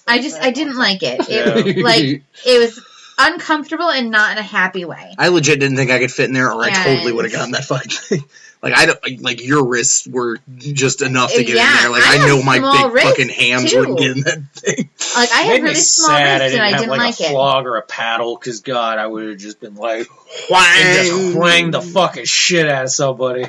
I didn't like it. It was uncomfortable and not in a happy way. I legit didn't think I could fit in there, or I totally would have gotten that fucking thing. Like I don't like your wrists were just enough to get in there. Like I know my big fucking hams wouldn't get in that thing. Like I had really small wrists and I didn't like it. A flog or a paddle, because God, I would have just been like, just whang the fucking shit out of somebody.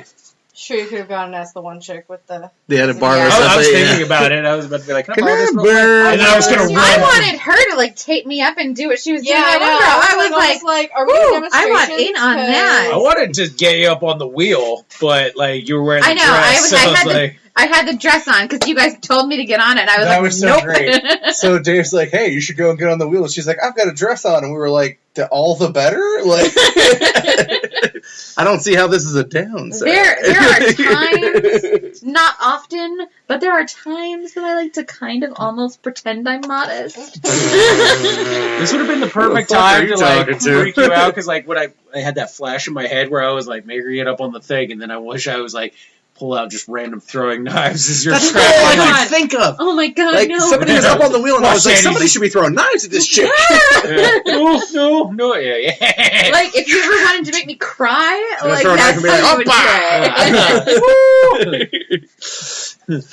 Sure, you could have gone and asked the one chick with the. They had a bar. I was thinking about it. I was about to be like, can I borrow this real quick? And then I was going to run. I wanted her to like take me up and do what she was doing. I was like, are we doing demonstrations? I want in on that. I wanted to get you up on the wheel, but like you were wearing the dress. I had the dress on because you guys told me to get on it. And I was that was so great. So Dave's like, hey, you should go and get on the wheel. And she's like, I've got a dress on. And we were like, all the better? Like, I don't see how this is a downside. There are times, not often, but there are times that I like to kind of almost pretend I'm modest. This would have been the perfect time to like freak you out, because like when I had that flash in my head where I was like, maybe get up on the thing, and then I wish I was like, pull out just random throwing knives as you're That's all I could think of. Oh my God, like, no. Somebody was up on the wheel and I was like, somebody should be throwing knives at this chick. No, yeah. Like, if you ever wanted to make me cry, like, that's how you would do it.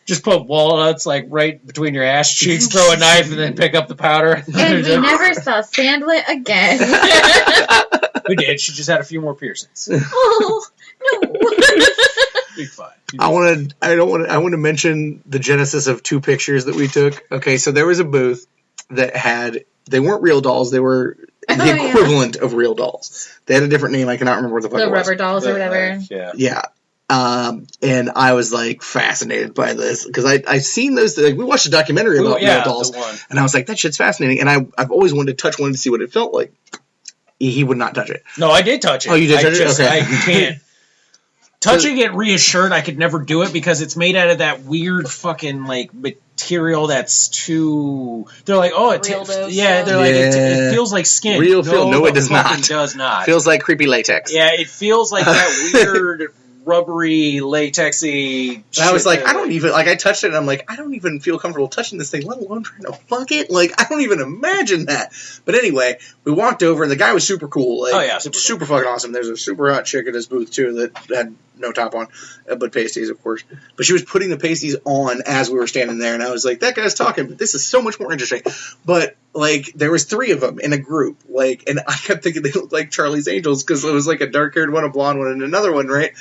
Just put walnuts like right between your ass cheeks, throw a knife, and then pick up the powder. And we never saw Sandlet again. We did. She just had a few more piercings. Oh, no. Be fine. I want to mention the genesis of two pictures that we took. Okay, so there was a booth that they weren't real dolls, they were the equivalent of real dolls. They had a different name, I cannot remember what the fuck it was. The rubber dolls or whatever. Yeah. And I was like fascinated by this because I've seen those. Like, we watched a documentary about real dolls, and I was like, that shit's fascinating. And I've always wanted to touch one to see what it felt like. He would not touch it. No, I did touch it. Oh, you did touch it? Okay. I can't. Touching it reassured I could never do it because it's made out of that weird fucking like material that's too. They're like, oh, it feels like skin. Real feel? No, it does not. It does not. Feels like creepy latex. Yeah, it feels like that weird rubbery, latexy. I was like, I don't even like. I touched it, and I'm like, I don't even feel comfortable touching this thing, let alone trying to fuck it. Like, I don't even imagine that. But anyway, we walked over, and the guy was super cool. Like, super fucking awesome. There's a super hot chick at his booth too that had no top on, but pasties, of course. But she was putting the pasties on as we were standing there, and I was like, that guy's talking, but this is so much more interesting. But like, there was 3 of them in a group, like, and I kept thinking they looked like Charlie's Angels because it was like a dark-haired one, a blonde one, and another one, right?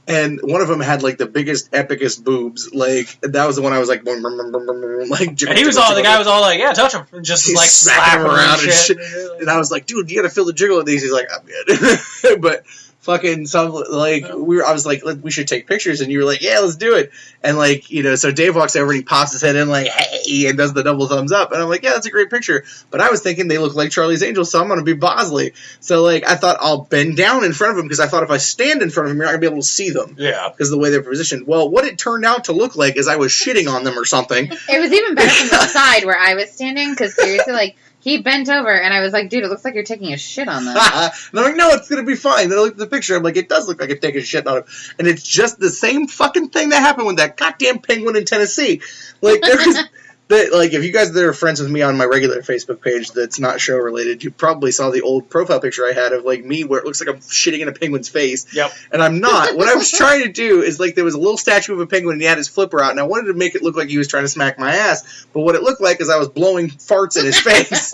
And one of them had like the biggest, epicest boobs. Like, that was the one I was like, like. And he was all, the guy was all like, yeah, touch him, and just like slap him around and shit. And I was like, dude, you gotta feel the jiggle of these. He's like, I'm good. But fucking I was like, we should take pictures, and you were like, yeah, let's do it. And like, you know, so Dave walks over and he pops his head in like, hey, and does the double thumbs up, and I'm like, yeah, that's a great picture. But I was thinking they look like Charlie's Angels, so I'm gonna be Bosley. So like, I thought I'll bend down in front of him because I thought if I stand in front of him, you're not gonna be able to see them. Yeah, because of the way they're positioned. Well, what it turned out to look like is I was shitting on them or something. It was even better from the side where I was standing, because seriously, like, He bent over, and I was like, dude, it looks like you're taking a shit on them. And I'm like, no, it's going to be fine. Then I look at the picture. I'm like, it does look like I'm taking a shit on him. And it's just the same fucking thing that happened with that goddamn penguin in Tennessee. Like, there was... Like, if you guys that are friends with me on my regular Facebook page that's not show related, you probably saw the old profile picture I had of, like, me where it looks like I'm shitting in a penguin's face. Yep. And I'm not. What I was trying to do is, like, there was a little statue of a penguin and he had his flipper out, and I wanted to make it look like he was trying to smack my ass. But what it looked like is I was blowing farts in his face.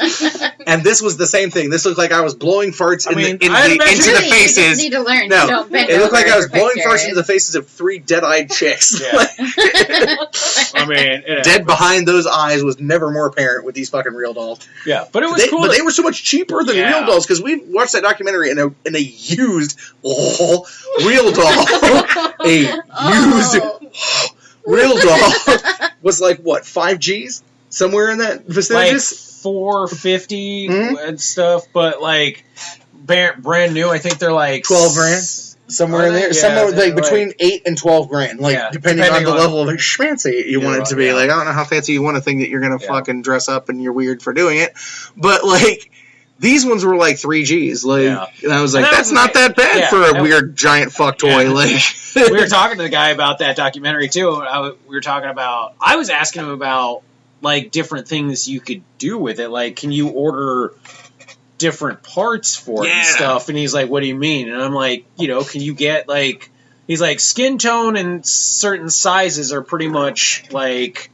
And this was the same thing. This looked like I was blowing farts into the faces. You just need to learn. No, don't bend it looked like I was over blowing farts into the faces of 3 dead-eyed chicks. Yeah. I mean, dead behind those eyes was never more apparent with these fucking real dolls. Yeah, but it was cool. But they were so much cheaper than real dolls, because we watched that documentary and a used real doll. Real doll was like, what, 5 G's? Somewhere in that vicinity? Like $450 and stuff, but like brand new, I think they're like 12 grand. Somewhere in there, yeah, somewhere like between 8 and 12 grand, like depending on the level of schmancy you want it to be. Yeah. Like, I don't know how fancy you want to think that you're gonna fucking dress up and you're weird for doing it, but like these ones were like 3 G's. Like, and I was like, that's not that bad for a weird giant fuck toy. Like, we were talking to the guy about that documentary too. We were talking about. I was asking him about like different things you could do with it. Like, can you order different parts for it and stuff? And he's like, what do you mean? And I'm like, can you get like, he's like, skin tone and certain sizes are pretty much like,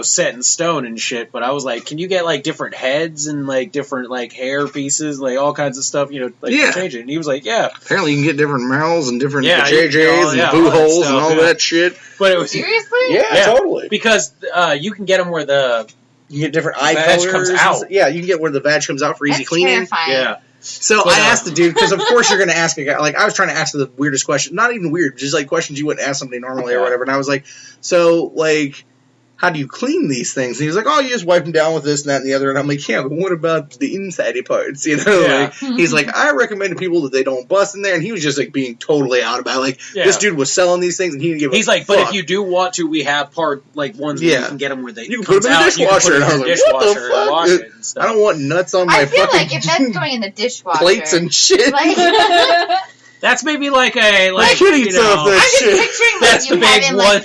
set in stone and shit. But I was like, can you get like different heads and like different like hair pieces, like all kinds of stuff, change it? And he was like, apparently you can get different mouths and different JJs and boo holes and all that shit. But it was seriously, totally, because you can get them where you get different eye colors. Comes out. Yeah, you can get where the badge comes out for easy cleaning. Terrifying. Yeah. So I asked the dude, because of course you're going to ask a guy, like I was trying to ask the weirdest question, not even weird, just like questions you wouldn't ask somebody normally or whatever. And I was like, so like, how do you clean these things? And he was like, oh, you just wipe them down with this and that and the other. And I'm like, yeah, but what about the inside parts? Like, he's like, I recommend to people that they don't bust in there. And he was just like being totally out about it. Like, this dude was selling these things and he didn't give a fuck. But if you do want to, we have ones where you can get them where you can put them in the dishwasher. And I was like, what the fuck? Wash it and stuff. I don't want nuts on my fucking like if that's going in the dishwasher, plates and shit. That's maybe like a I'm just picturing that's the big one.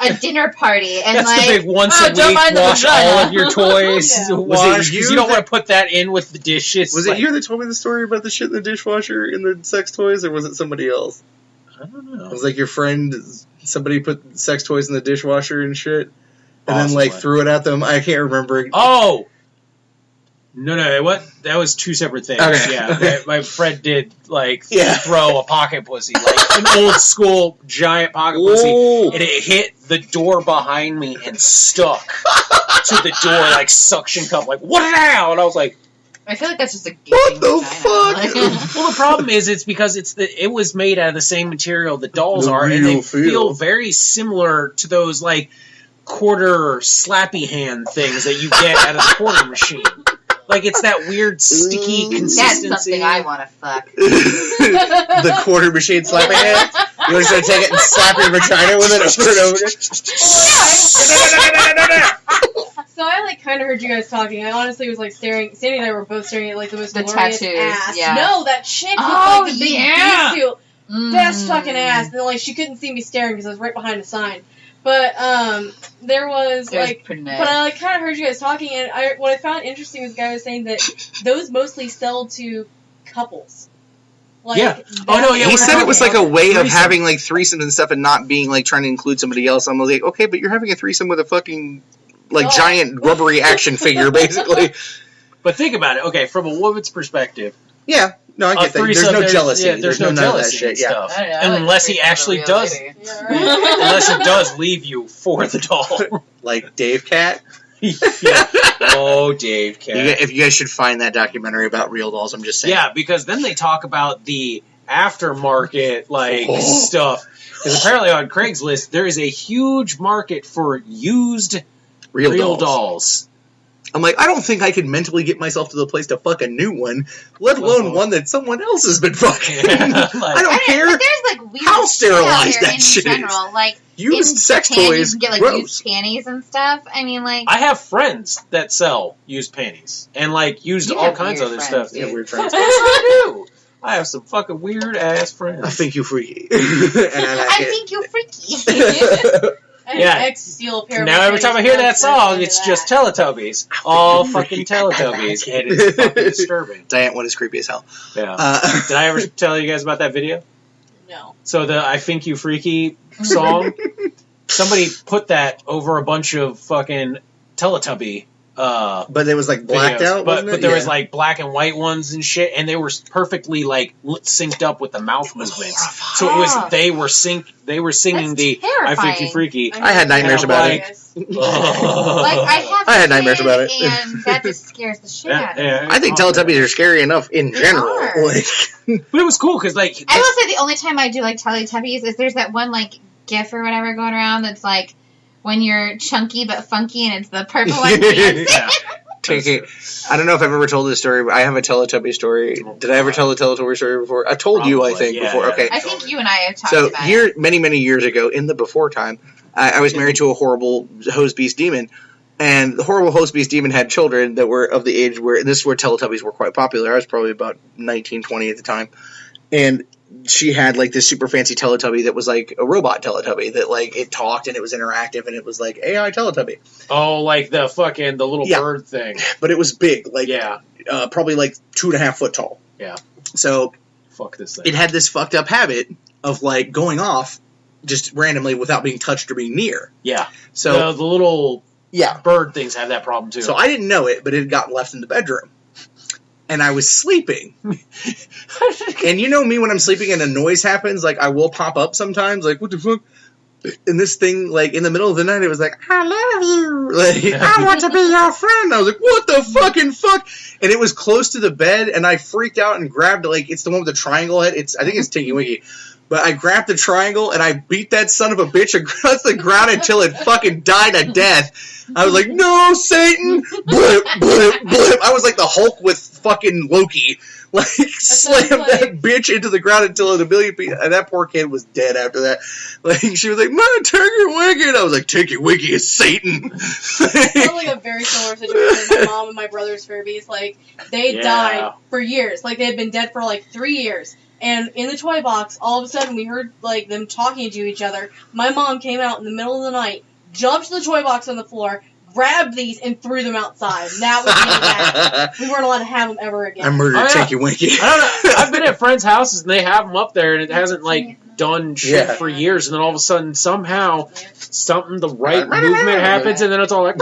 A dinner party, and that's the big once a week wash all of your toys. Wash, because you don't want to put that in with the dishes. Was it you that told me the story about the shit in the dishwasher in the sex toys, or was it somebody else? I don't know. It was like your friend, somebody put sex toys in the dishwasher and shit, and then like threw it at them. I can't remember. Oh! No, what? That was 2 separate things. Okay. Yeah, my friend did throw a pocket pussy, like an old school giant pocket pussy, and it hit the door behind me and stuck to the door like suction cup. Like, what now? And I was like, I feel like that's just a what the fuck? Well, the problem is it's because it was made out of the same material the dolls are, and they feel very similar to those like quarter slappy hand things that you get out of the quarter machine. Like, it's that weird, sticky consistency. That's something I want to fuck. The quarter machine slapping hand? You want to take it and slap your vagina with it over and over? So I, like, kind of heard you guys talking. I honestly was, like, staring. Sandy and I were both staring at, like, the most glorious tattoos, ass. Yeah. No, that chick with, like, the big suit. Best fucking ass. And then, like, she couldn't see me staring because I was right behind a sign. But, there was, like, but I, like, kind of heard you guys talking, and what I found interesting was the guy was saying that those mostly sell to couples. Like, he said it was like a way of having, like, threesomes and stuff and not being, like, trying to include somebody else. I'm like, okay, but you're having a threesome with a fucking, like, giant rubbery action figure, basically. But think about it. Okay, from a woman's perspective. Yeah. No, I get that. There's no jealousy. Yeah, there's no jealousy and stuff. Unless he actually does. Unless he does leave you for the doll. Like Dave Cat? Oh, Dave Cat. If you guys should find that documentary about real dolls, I'm just saying. Yeah, because then they talk about the aftermarket, stuff. Because apparently on Craigslist, there is a huge market for used real dolls. I'm like, I don't think I could mentally get myself to the place to fuck a new one, let alone one that someone else has been fucking. I don't care. But there's like weird how sterilized that in shit general. is. Like used sex toys, you can get like used panties and stuff. I mean, like I have friends that sell used panties and like used all kinds of other stuff. Yeah, weird friends. Yes, I do. I have some fucking weird ass friends. I think you freaky. And I think you freaky. Yeah. Now every time I hear that song, it's just Teletubbies. All fucking Teletubbies. And it's fucking disturbing. Diane one is creepy as hell. Yeah. Did I ever tell you guys about that video? No. So the I Think You Freaky song, somebody put that over a bunch of fucking Teletubby but it was like blacked out, but there was like black and white ones and shit, and they were perfectly like synced up with the mouth movements. So it was they were singing the terrifying. I Think You Freaky. I had nightmares about it. I had nightmares about it, and that just scares the shit out of me. I think Teletubbies are scary enough in general. Like, but it was cool because like I will say the only time I do like Teletubbies is there's that one like GIF or whatever going around that's like when you're chunky but funky and it's the purple one dancing. I don't know if I've ever told this story, but I have a Teletubby story. Did I ever tell the Teletubby story before? I told you, I think, before. Okay. I think you and I have talked about it. So, many years ago, in the before time, I was married to a horrible hose beast demon, and the horrible hose beast demon had children that were of the age where, this is where Teletubbies were quite popular. I was probably about 19, 20 at the time, and she had like this super fancy Teletubby that was like a robot Teletubby that like it talked and it was interactive and it was like AI Teletubby. Oh, like the little bird thing. But it was big, like probably like 2.5 foot tall. Yeah. So fuck this thing. It had this fucked up habit of like going off just randomly without being touched or being near. Yeah. So the little bird things have that problem too. So I didn't know it, but it had gotten left in the bedroom. And I was sleeping. And you know me when I'm sleeping and a noise happens, like I will pop up sometimes, like, what the fuck? And this thing, like, in the middle of the night, it was like, I love you. Like, I want to be your friend. I was like, what the fucking fuck? And it was close to the bed, and I freaked out and grabbed, like, it's the one with the triangle head. I think it's Tinky Winky. But I grabbed the triangle, and I beat that son of a bitch across the ground until it fucking died a death. I was like, no, Satan! Blip, blip, blip. I was like the Hulk with fucking Loki. Like, slammed that bitch into the ground until a million pieces. And that poor kid was dead after that. Like, she was like, my Tinky Winky. And I was like, Tinky Winky is Satan. It felt like a very similar situation with my mom and my brother's Furbies. Like, they died for years. Like, they had been dead for like 3 years. And in the toy box, all of a sudden, we heard, like, them talking to each other. My mom came out in the middle of the night, jumped to the toy box on the floor, grabbed these, and threw them outside. And that was the end of that. We weren't allowed to have them ever again. I murdered Tinky Winky. I don't know. I've been at friends' houses, and they have them up there, and it hasn't, like, done shit for years. And then all of a sudden, somehow, the right movement happens, and then it's all like,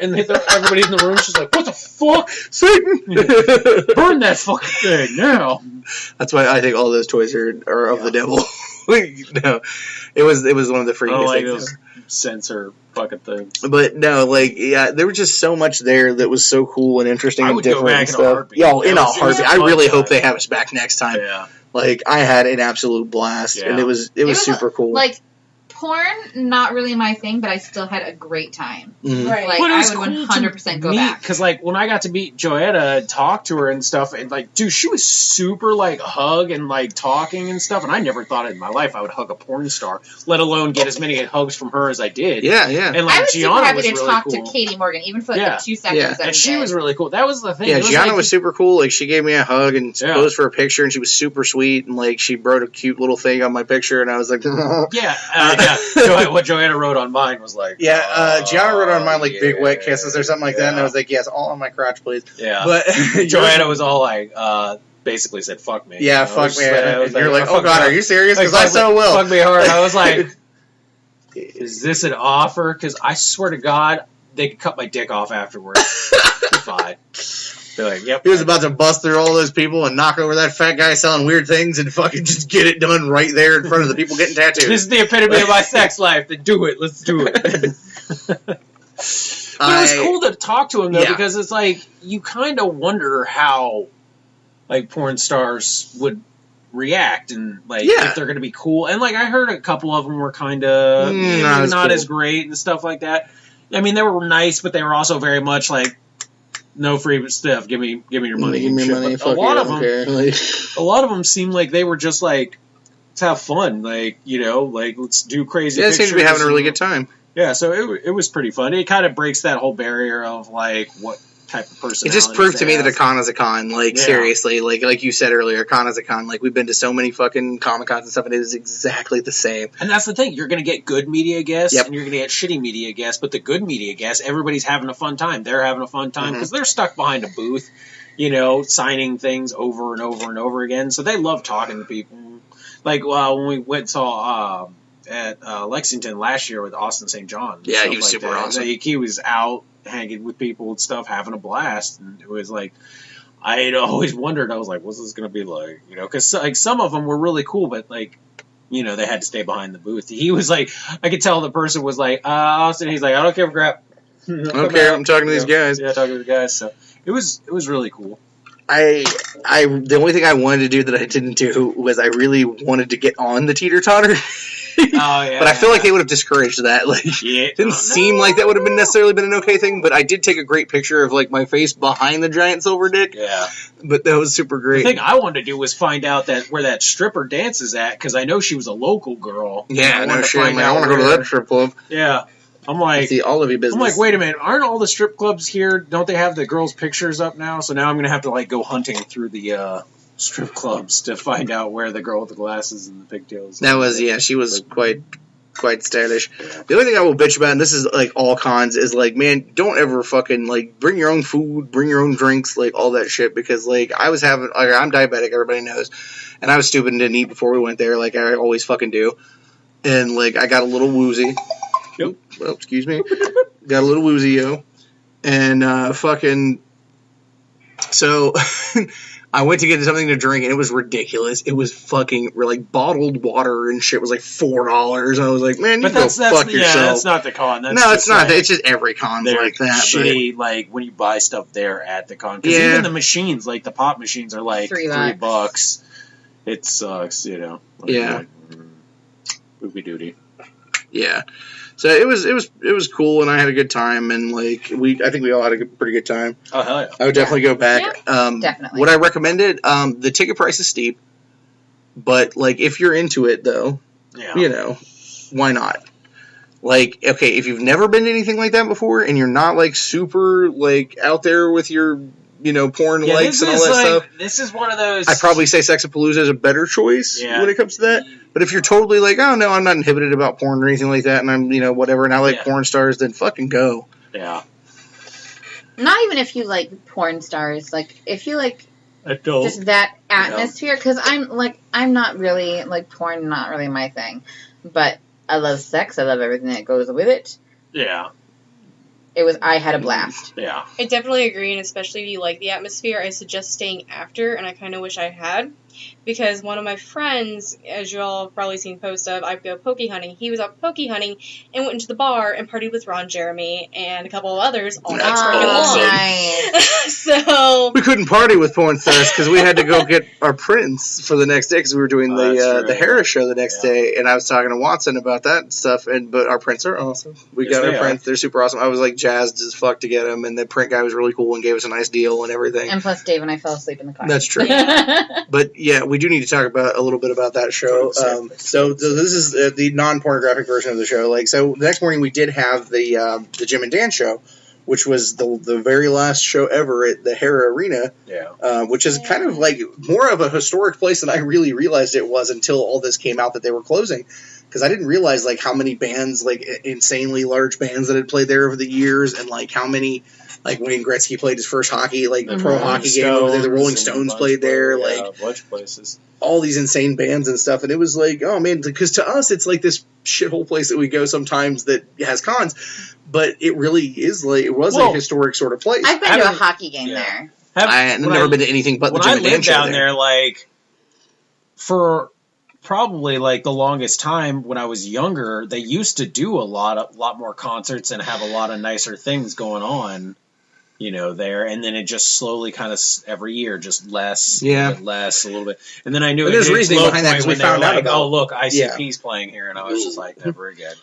and everybody's in the room, she's like, what the fuck? Satan! Burn that fucking thing now. That's why I think all those toys are of the devil. No, it was one of the freakiest things. Those sensor fucking things. But no, like, there was just so much there that was so cool and interesting and different and stuff. In a heartbeat. I really hope they have us back next time. Yeah. Like, I had an absolute blast, and it was super cool. Like, porn, not really my thing, but I still had a great time. Mm-hmm. Right. Like, I would 100% go back. Because, like, when I got to meet Joanna and talk to her and stuff, and, like, dude, she was super, like, hug and, like, talking and stuff, and I never thought in my life I would hug a porn star, let alone get as many hugs from her as I did. Yeah, yeah. And, like, I was Gianna super happy was to really talk cool. to Katie Morgan, even for, like, the 2 seconds. Yeah. And she was really cool. That was the thing. Yeah, Gianna was super cool. Like, she gave me a hug and posed for a picture, and she was super sweet, and, like, she wrote a cute little thing on my picture, and I was like, what Joanna wrote on mine was like... Gianna wrote on mine, like, big wet kisses or something like that, and I was like, yes, all on my crotch, please. Yeah. But Joanna was all like, basically said, fuck me. Yeah, fuck me. And you're like, oh, God, are you serious? Because I so will. Fuck me hard. I was like, is this an offer? Because I swear to God, they could cut my dick off afterwards. Fine. They're like, yep. He was about to bust through all those people and knock over that fat guy selling weird things and fucking just get it done right there in front of the people getting tattoos. This is the epitome of my sex life. Then do it. Let's do it. But it was cool to talk to him, though, because it's like, you kind of wonder how, like, porn stars would react and, like, if they're going to be cool. And, like, I heard a couple of them were kind of not as great and stuff like that. I mean, they were nice, but they were also very much like, no free stuff. Give me your money. Give me your money. A lot of them seem like they were just like, let's have fun. Like, let's do crazy. Yeah, they seem to be having a really good time. Yeah, so it was pretty fun. It kind of breaks that whole barrier of like what type of personality. It just proved to me that a con is a con. Like, seriously, like you said earlier, a con is a con. Like, we've been to so many fucking Comic-Cons and stuff, and it is exactly the same. And that's the thing. You're going to get good media guests, and you're going to get shitty media guests, but the good media guests, everybody's having a fun time. They're having a fun time because they're stuck behind a booth, signing things over and over and over again. So they love talking to people. Like, when we went and saw at Lexington last year with Austin St. John. Yeah, he was super awesome. Like, he was out hanging with people and stuff, having a blast, and it was like, I had always wondered, I was like, what's this going to be like, because like some of them were really cool, but like, they had to stay behind the booth. He was like, I could tell the person was like, Austin, he's like, I don't care for crap. I don't care, I'm talking to these guys. Yeah, talking to the guys, so it was really cool. The only thing I wanted to do that I didn't do was I really wanted to get on the teeter totter. But I feel like they would have discouraged that. Like, it didn't seem like that would have necessarily been an okay thing. But I did take a great picture of like my face behind the giant silver dick. Yeah, but that was super great. The thing I wanted to do was find out where that stripper dances at, because I know she was a local girl. Yeah, I want to go to that strip club. Yeah. I'm like, see all of your business. I'm like, wait a minute, aren't all the strip clubs here? Don't they have the girls' pictures up now? So now I'm gonna have to like go hunting through the strip clubs to find out where the girl with the glasses and the pigtails. That was she was quite stylish. Yeah. The only thing I will bitch about, and this is like all cons, is like, man, don't ever fucking like bring your own food, bring your own drinks, like all that shit. Because like I'm diabetic, everybody knows, and I was stupid and didn't eat before we went there, like I always fucking do, and like I got a little woozy. Yep. Well, excuse me. Got a little woozy, yo. And fucking... So, I went to get something to drink, and it was ridiculous. It was fucking... like, bottled water and shit was like $4. I was like, man, you go fuck yourself. Yeah, that's not the con. That's no, it's not. Like, it's just every con's like that. Shitty, like, when you buy stuff there at the con. Because even the machines, like, the pop machines are like $3. It sucks, Yeah. Like, poopy duty. Yeah. So it was cool, and I had a good time, and like I think we all had a pretty good time. Oh hell yeah! I would definitely go back. Yeah, definitely. Would I recommend it? The ticket price is steep, but like if you're into it though, why not? Like, okay, if you've never been to anything like that before, and you're not like super like out there with your porn likes and all that stuff. This is one of those... I'd probably say Sexapalooza is a better choice when it comes to that. But if you're totally like, oh, no, I'm not inhibited about porn or anything like that, and I'm, whatever, and I like porn stars, then fucking go. Yeah. Not even if you like porn stars. Like, if you like just that atmosphere, because I'm not really, like, porn, not really my thing. But I love sex. I love everything that goes with it. Yeah. I had a blast. Yeah. I definitely agree, and especially if you like the atmosphere, I suggest staying after, and I kind of wish I had, because one of my friends, as you all have probably seen posts of, I go pokey hunting, he was out pokey hunting, and went into the bar and partied with Ron Jeremy and a couple of others all night freaking long. Nice. So... We couldn't party with porn stars, because we had to go get our prints for the next day, because we were doing the Harris show the next day, and I was talking to Watson about that and stuff, but our prints are awesome. We got our prints, they're super awesome. I was like jazzed as fuck to get them, and the print guy was really cool and gave us a nice deal and everything. And plus Dave and I fell asleep in the car. That's true. But yeah, we do need to talk about a little bit about that show. So this is the non-pornographic version of the show. Like, so the next morning we did have the Jim and Dan show, which was the very last show ever at the Hera Arena. Yeah. Which is kind of like more of a historic place than I really realized it was until all this came out that they were closing. Because I didn't realize like how many bands, like insanely large bands that had played there over the years, and like how many, like Wayne Gretzky played his first hockey, like pro hockey game over there. The Rolling Stones played there, like a bunch of places. All these insane bands and stuff, and it was like, oh man, because to us it's like this shithole place that we go sometimes that has cons, but it really is like it was a historic sort of place. I've been to a hockey game there. I've never been to anything but the Jim and Dan show down there. Like for probably like the longest time when I was younger, they used to do a lot more concerts and have a lot of nicer things going on. there, and then it just slowly kind of every year just less, yeah, a little bit, and then I knew there's reasoning behind that because we found out about. Oh, look, ICP's playing here, and I was just like, never again.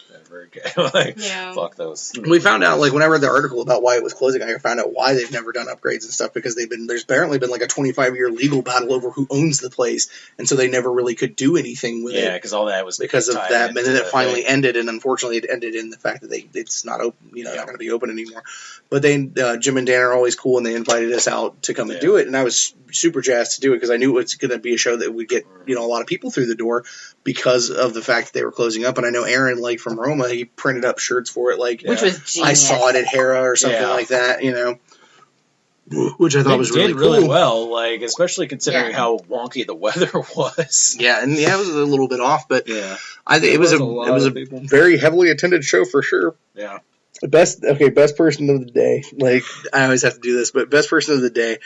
Like, fuck those. We found out when I read the article about why it was closing, I found out why they've never done upgrades and stuff because there's apparently been like a 25-year legal battle over who owns the place, and so they never really could do anything with it. Yeah, because all that was because of that, and then it finally ended, and unfortunately, it ended in the fact that it's not open, not going to be open anymore. But Jim and Dan are always cool, and they invited us out to come and do it, and I was super jazzed to do it because I knew it was going to be a show that would get a lot of people through the door because of the fact that they were closing up. And I know Aaron, from Roma, he printed up shirts for it, which was genius. I saw it at Hera or something like that, which I thought was really cool. Really well, especially considering how wonky the weather was. Yeah, and it was a little bit off, but I think it was a very heavily attended show for sure. Yeah. Best person of the day. I always have to do this, but best person of the day.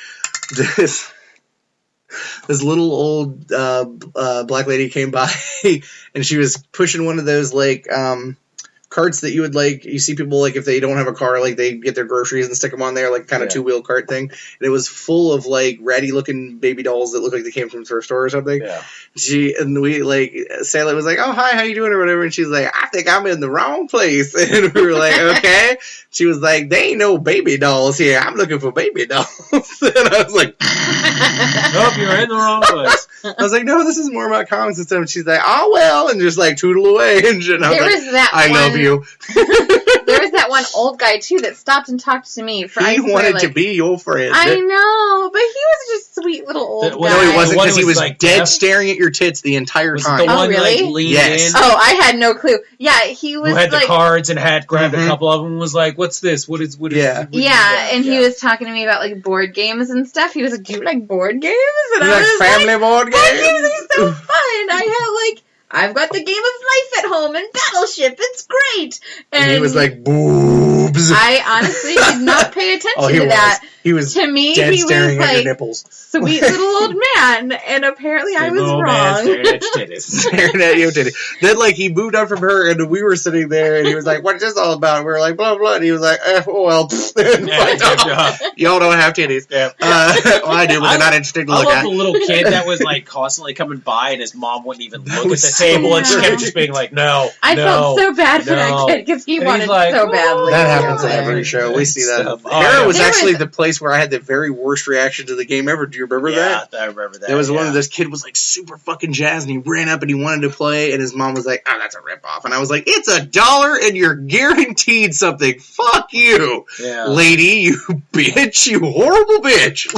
This little old black lady came by, and she was pushing one of those carts that you would you see people if they don't have a car, they get their groceries and stick them on there, kind of 2-wheel cart thing. And it was full of ratty looking baby dolls that looked like they came from a thrift store or something. Yeah. Sandlet was like, "Oh, hi, how you doing?" or whatever, and she's like, "I think I'm in the wrong place." And we were like, "Okay." She was like, "They ain't no baby dolls here. I'm looking for baby dolls." And I was like, "Nope, you're in the wrong place." I was like, "No, this is more about comics and stuff." And she's like, "Oh well," and just tootle away and shit. And I was like, "I love you." There was that one old guy too that stopped and talked to me. He wanted to be your friend. I know, but he was just a sweet little old guy. No, he wasn't, because he was dead staring at your tits the entire time. The one, really? Leaned yes. in? Oh, I had no clue. Yeah, he was who had the cards and had grabbed a couple of them and was like, "What's this? What is?" He was talking to me about board games and stuff. He was like, "Do you like board games?" And I was family board games. Board games are so fun. I've got the Game of Life at home and Battleship. It's great. And he was like, boobs. I honestly did not pay attention to that. He was to me, dead he staring was at your nipples. Sweet little old man, and apparently I was wrong. Staring at your titties. Staring at your titties. Then he moved up from her, and we were sitting there, and he was like, "What's this all about?" And we were like, "Blah blah." And he was like, "Y'all don't have titties." Yeah. Well, I do, but they're not interesting to look at. I love the little kid that was constantly coming by, and his mom wouldn't even look at the table, and she kept just being like, "No." I felt so bad for that kid because he wanted so badly. That happens in every show. We see that. Hera was actually the place where I had the very worst reaction to the game ever. Do you remember that? Yeah, I remember that. There was one of this kid was super fucking jazzed, and he ran up and he wanted to play, and his mom was like, "Oh, that's a ripoff." And I was like, "It's $1 and you're guaranteed something. Fuck you, lady, you bitch, you horrible bitch.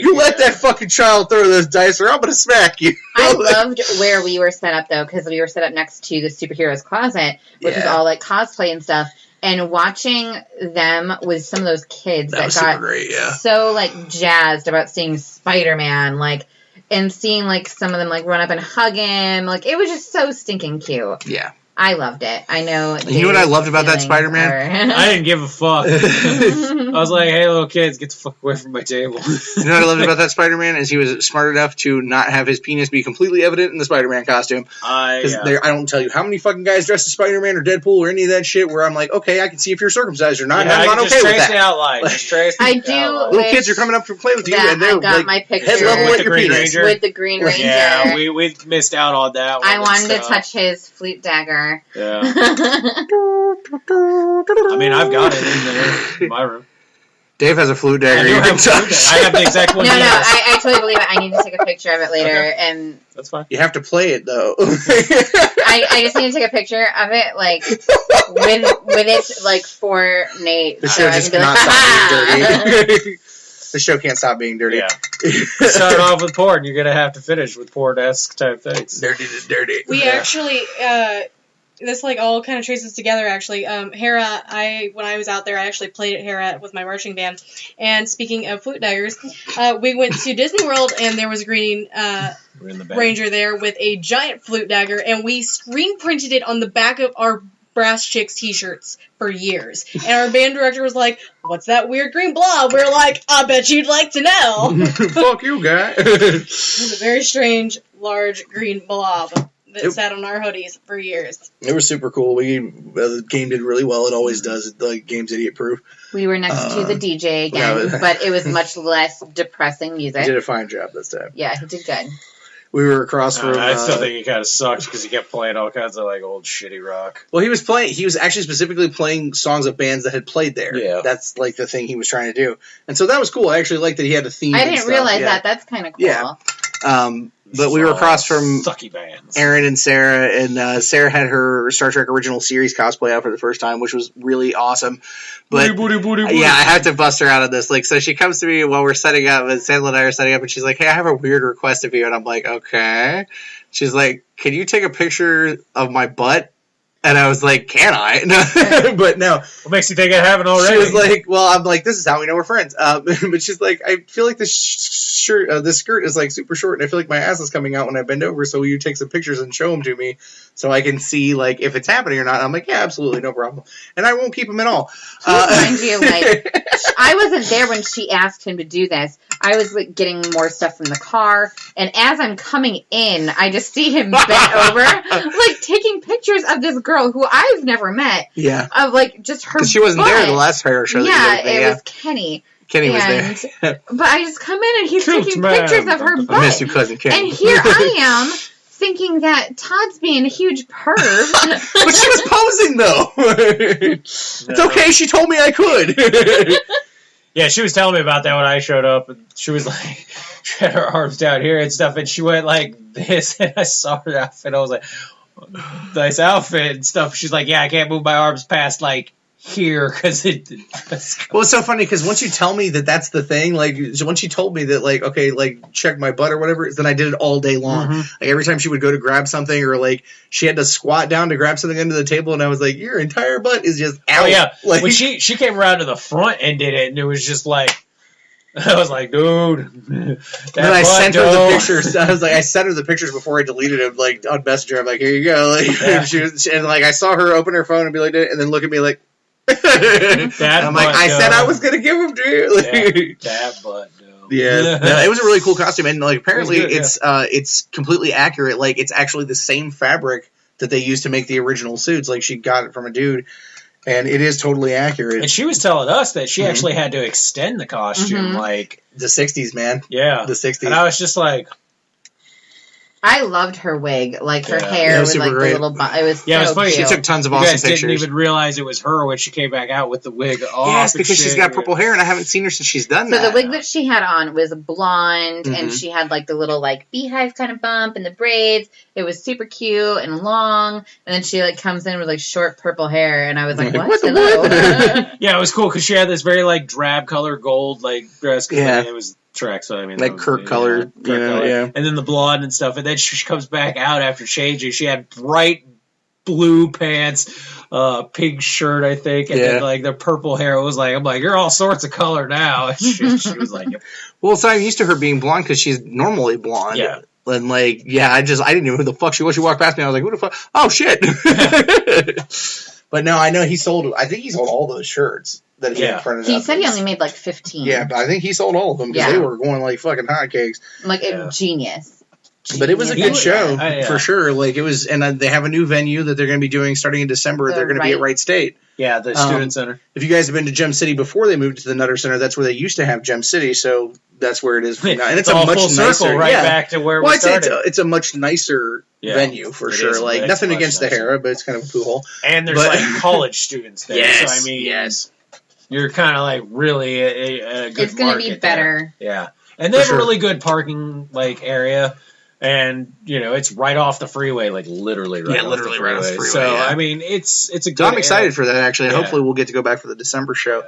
You let that fucking child throw those dice, or I'm gonna smack you." I loved where we were set up though, because we were set up next to the superheroes closet, which is all cosplay and stuff. And watching them with some of those kids that got great, so jazzed about seeing Spider-Man, and seeing some of them run up and hug him, it was just so stinking cute. Yeah. I loved it. I know. You know what I loved about that Spider-Man? I didn't give a fuck. I was like, "Hey, little kids, get the fuck away from my table." You know what I loved about that Spider-Man is he was smart enough to not have his penis be completely evident in the Spider-Man costume. I don't tell you how many fucking guys dressed as Spider-Man or Deadpool or any of that shit where I'm like, okay, I can see if you're circumcised or not. Yeah, I'm not okay with that. The outline. I do. Little kids are coming up to play with you, and they're my picture head level with your penis with the Green Ranger. Yeah, we missed out on that one. I wanted to touch his flute dagger. Yeah. I mean, I've got it in there in my room. Dave has a flute dagger. I have the exact one. No, I totally believe it. I need to take a picture of it later, and that's fine. You have to play it though. I just need to take a picture of it, with it, for Nate. The show just cannot stop being dirty. The show can't stop being dirty. Yeah. Start off with porn. You're gonna have to finish with porn-esque type things. Dirty to dirty. We actually. This all kind of traces together actually. Hera, when I was out there, I actually played at Hera with my marching band. And speaking of flute daggers, we went to Disney World and there was a Green Ranger there with a giant flute dagger, and we screen printed it on the back of our Brass Chicks t-shirts for years. And our band director was like, "What's that weird green blob?" We were like, "I bet you'd like to know." Fuck you, guy. It was a very strange, large green blob that sat on our hoodies for years. It was super cool. The game did really well. It always does. The game's idiot proof. We were next to the DJ again, but it was much less depressing music. He did a fine job this time. Yeah, he did good. We were across from... I still think he kind of sucked because he kept playing all kinds of like old shitty rock. Well, he was actually specifically playing songs of bands that had played there. Yeah. That's like the thing he was trying to do. And so that was cool. I actually liked that he had a theme. I didn't realize that. That's kind of cool. Yeah. But we were across from sucky bands. Aaron and Sarah, and Sarah had her Star Trek Original Series cosplay out for the first time, which was really awesome. But yeah, I have to bust her out of this. Like, so she comes to me while we're setting up, and Sandlet and I are setting up, and she's like, "Hey, I have a weird request of you," and I'm like, "Okay." She's like, "Can you take a picture of my butt?" And I was like, "Can I?" No. But no. What makes you think I haven't already? She was like, "Well," I'm like, "This is how we know we're friends." But she's like, "I feel like this shirt, this skirt is like super short, and I feel like my ass is coming out when I bend over. So will you take some pictures and show them to me so I can see like if it's happening or not?" I'm like, "Yeah, absolutely, no problem." And I won't keep them at all. Mind you, like, I wasn't there when she asked him to do this. I was like getting more stuff from the car, and as I'm coming in, I just see him bent over, like taking pictures of this girl who I've never met. Yeah. Of like just her. Because she wasn't there the last horror show. Yeah, it was Kenny. Kenny was there. But I just come in and he's taking pictures of her butt. I miss you, cousin Kenny. And here I am thinking that Todd's being a huge perv. But she was posing though. It's okay. She told me I could. Yeah, she was telling me about that when I showed up, and she was like, she had her arms down here and stuff, and she went like this, and I saw her outfit, I was like, nice outfit and stuff. She's like, yeah, I can't move my arms past like here because it. Well, it's so funny because once you tell me that that's the thing, like once you told me that, like, okay, like check my butt or whatever, then I did it all day long. Mm-hmm. Like every time she would go to grab something, or like she had to squat down to grab something under the table, and I was like, your entire butt is just out. Oh yeah, like, when she came around to the front and did it, and it was just like. I was like, dude. And then I sent her the pictures. I sent her the pictures before I deleted them, like on Messenger. I'm like, here you go. Like, yeah. and like I saw her open her phone and be like, and then look at me like. I'm like, I said I was gonna give them to you. Like, that butt, no. Yeah, no, it was a really cool costume, and like apparently it's completely accurate. Like it's actually the same fabric that they used to make the original suits. Like she got it from a dude. And it is totally accurate. And she was telling us that she actually had to extend the costume, like... The 60s, man. Yeah. The 60s. And I was just like... I loved her wig. Like, her hair with, like, great. the little... It was yeah, so it was funny. cute. She took tons of awesome pictures. You guys didn't even realize it was her when she came back out with the wig off. Yes, because she's got purple hair, and I haven't seen her since she's done that. So the wig that she had on was blonde, and she had, like, the little, like, beehive kind of bump and the braids. It was super cute and long, and then she, like, comes in with, like, short purple hair, and I was like, what? Hello? Yeah, it was cool, because she had this very, like, drab color gold, like, dress. Yeah. It was... Track, so I mean, like Kirk color, yeah. And then the blonde and stuff, and then she comes back out after changing. She had bright blue pants, pink shirt, I think, and then like the purple hair. It was like, I'm like, you're all sorts of color now. And she was like, yep. Well, so I'm used to her being blonde because she's normally blonde. Yeah. And like, I didn't know who the fuck she was. She walked past me, I was like, who the fuck? Oh shit. But no, I know I think he sold all those shirts. That he had printed He said he only made like 15. Yeah, but I think he sold all of them because they were going like fucking hotcakes. Like genius. But it was a good show for sure. Like it was, and they have a new venue that they're going to be doing starting in December. They're going to be at Wright State. Yeah, the Student Center. If you guys have been to Gem City before they moved to the Nutter Center, that's where they used to have Gem City. So that's where it is from now. And it's a much nicer circle back to where we started. It's a much nicer venue for sure. Like nothing against the Hera, but it's kind of a poo hole. And there's like college students there. Yes, so I mean, you're kind of like really a good. It's going to be better. There. Yeah, and they have a really good parking like area. And it's right off the freeway, like literally right off the freeway. So I mean, it's a good. I'm excited for that actually. Hopefully, we'll get to go back for the December show.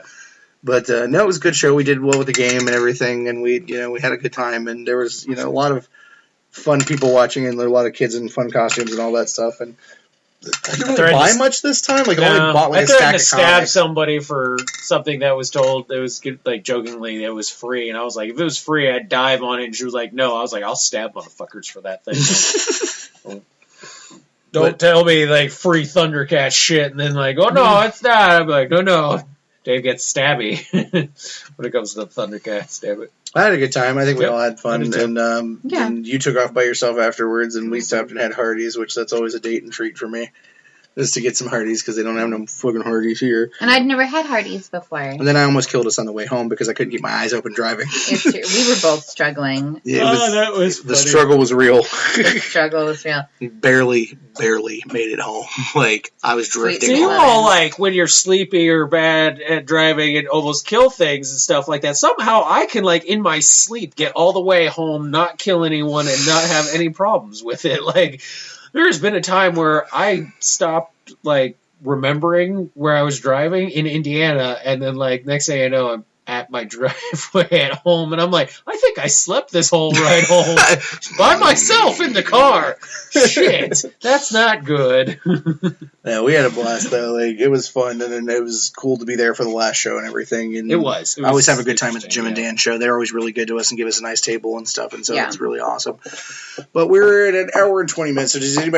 But no, it was a good show. We did well with the game and everything, and we had a good time. And there was a lot of fun people watching, and there were a lot of kids in fun costumes and all that stuff. And I didn't really buy much this time. Like I only bought like a stack of stab comics. Somebody for something that was told that was like jokingly it was free, and I was like, if it was free, I'd dive on it. And she was like, no. I was like, I'll stab motherfuckers for that thing. Don't tell me like free Thundercat shit, and then like, oh no, it's not. I'm like, no. Dave gets stabby when it comes to the Thundercats. Damn it. I had a good time. I think we all had fun. And you took off by yourself afterwards, and we stopped and had Hardee's, which that's always a date and treat for me. Just to get some Hardee's because they don't have no fucking Hardee's here. And I'd never had Hardee's before. And then I almost killed us on the way home because I couldn't keep my eyes open driving. It's true. We were both struggling. That was the struggle was real. The struggle was real. Barely made it home. Like, I was drifting. So you all, like, when you're sleepy or bad at driving and almost kill things and stuff like that, somehow I can, like, in my sleep get all the way home, not kill anyone, and not have any problems with it. Like... There's been a time where I stopped, like, remembering where I was driving in Indiana, and then, like, next thing I know, I'm at my driveway at home, and I'm like, I think I slept this whole ride home by myself in the car. Shit, that's not good. Yeah, we had a blast, though. Like, it was fun, and it was cool to be there for the last show and everything. And it was. I always have a good time at the Jim and Dan show. They're always really good to us and give us a nice table and stuff, and so it's really awesome. But we're at an hour and 20 minutes, so do you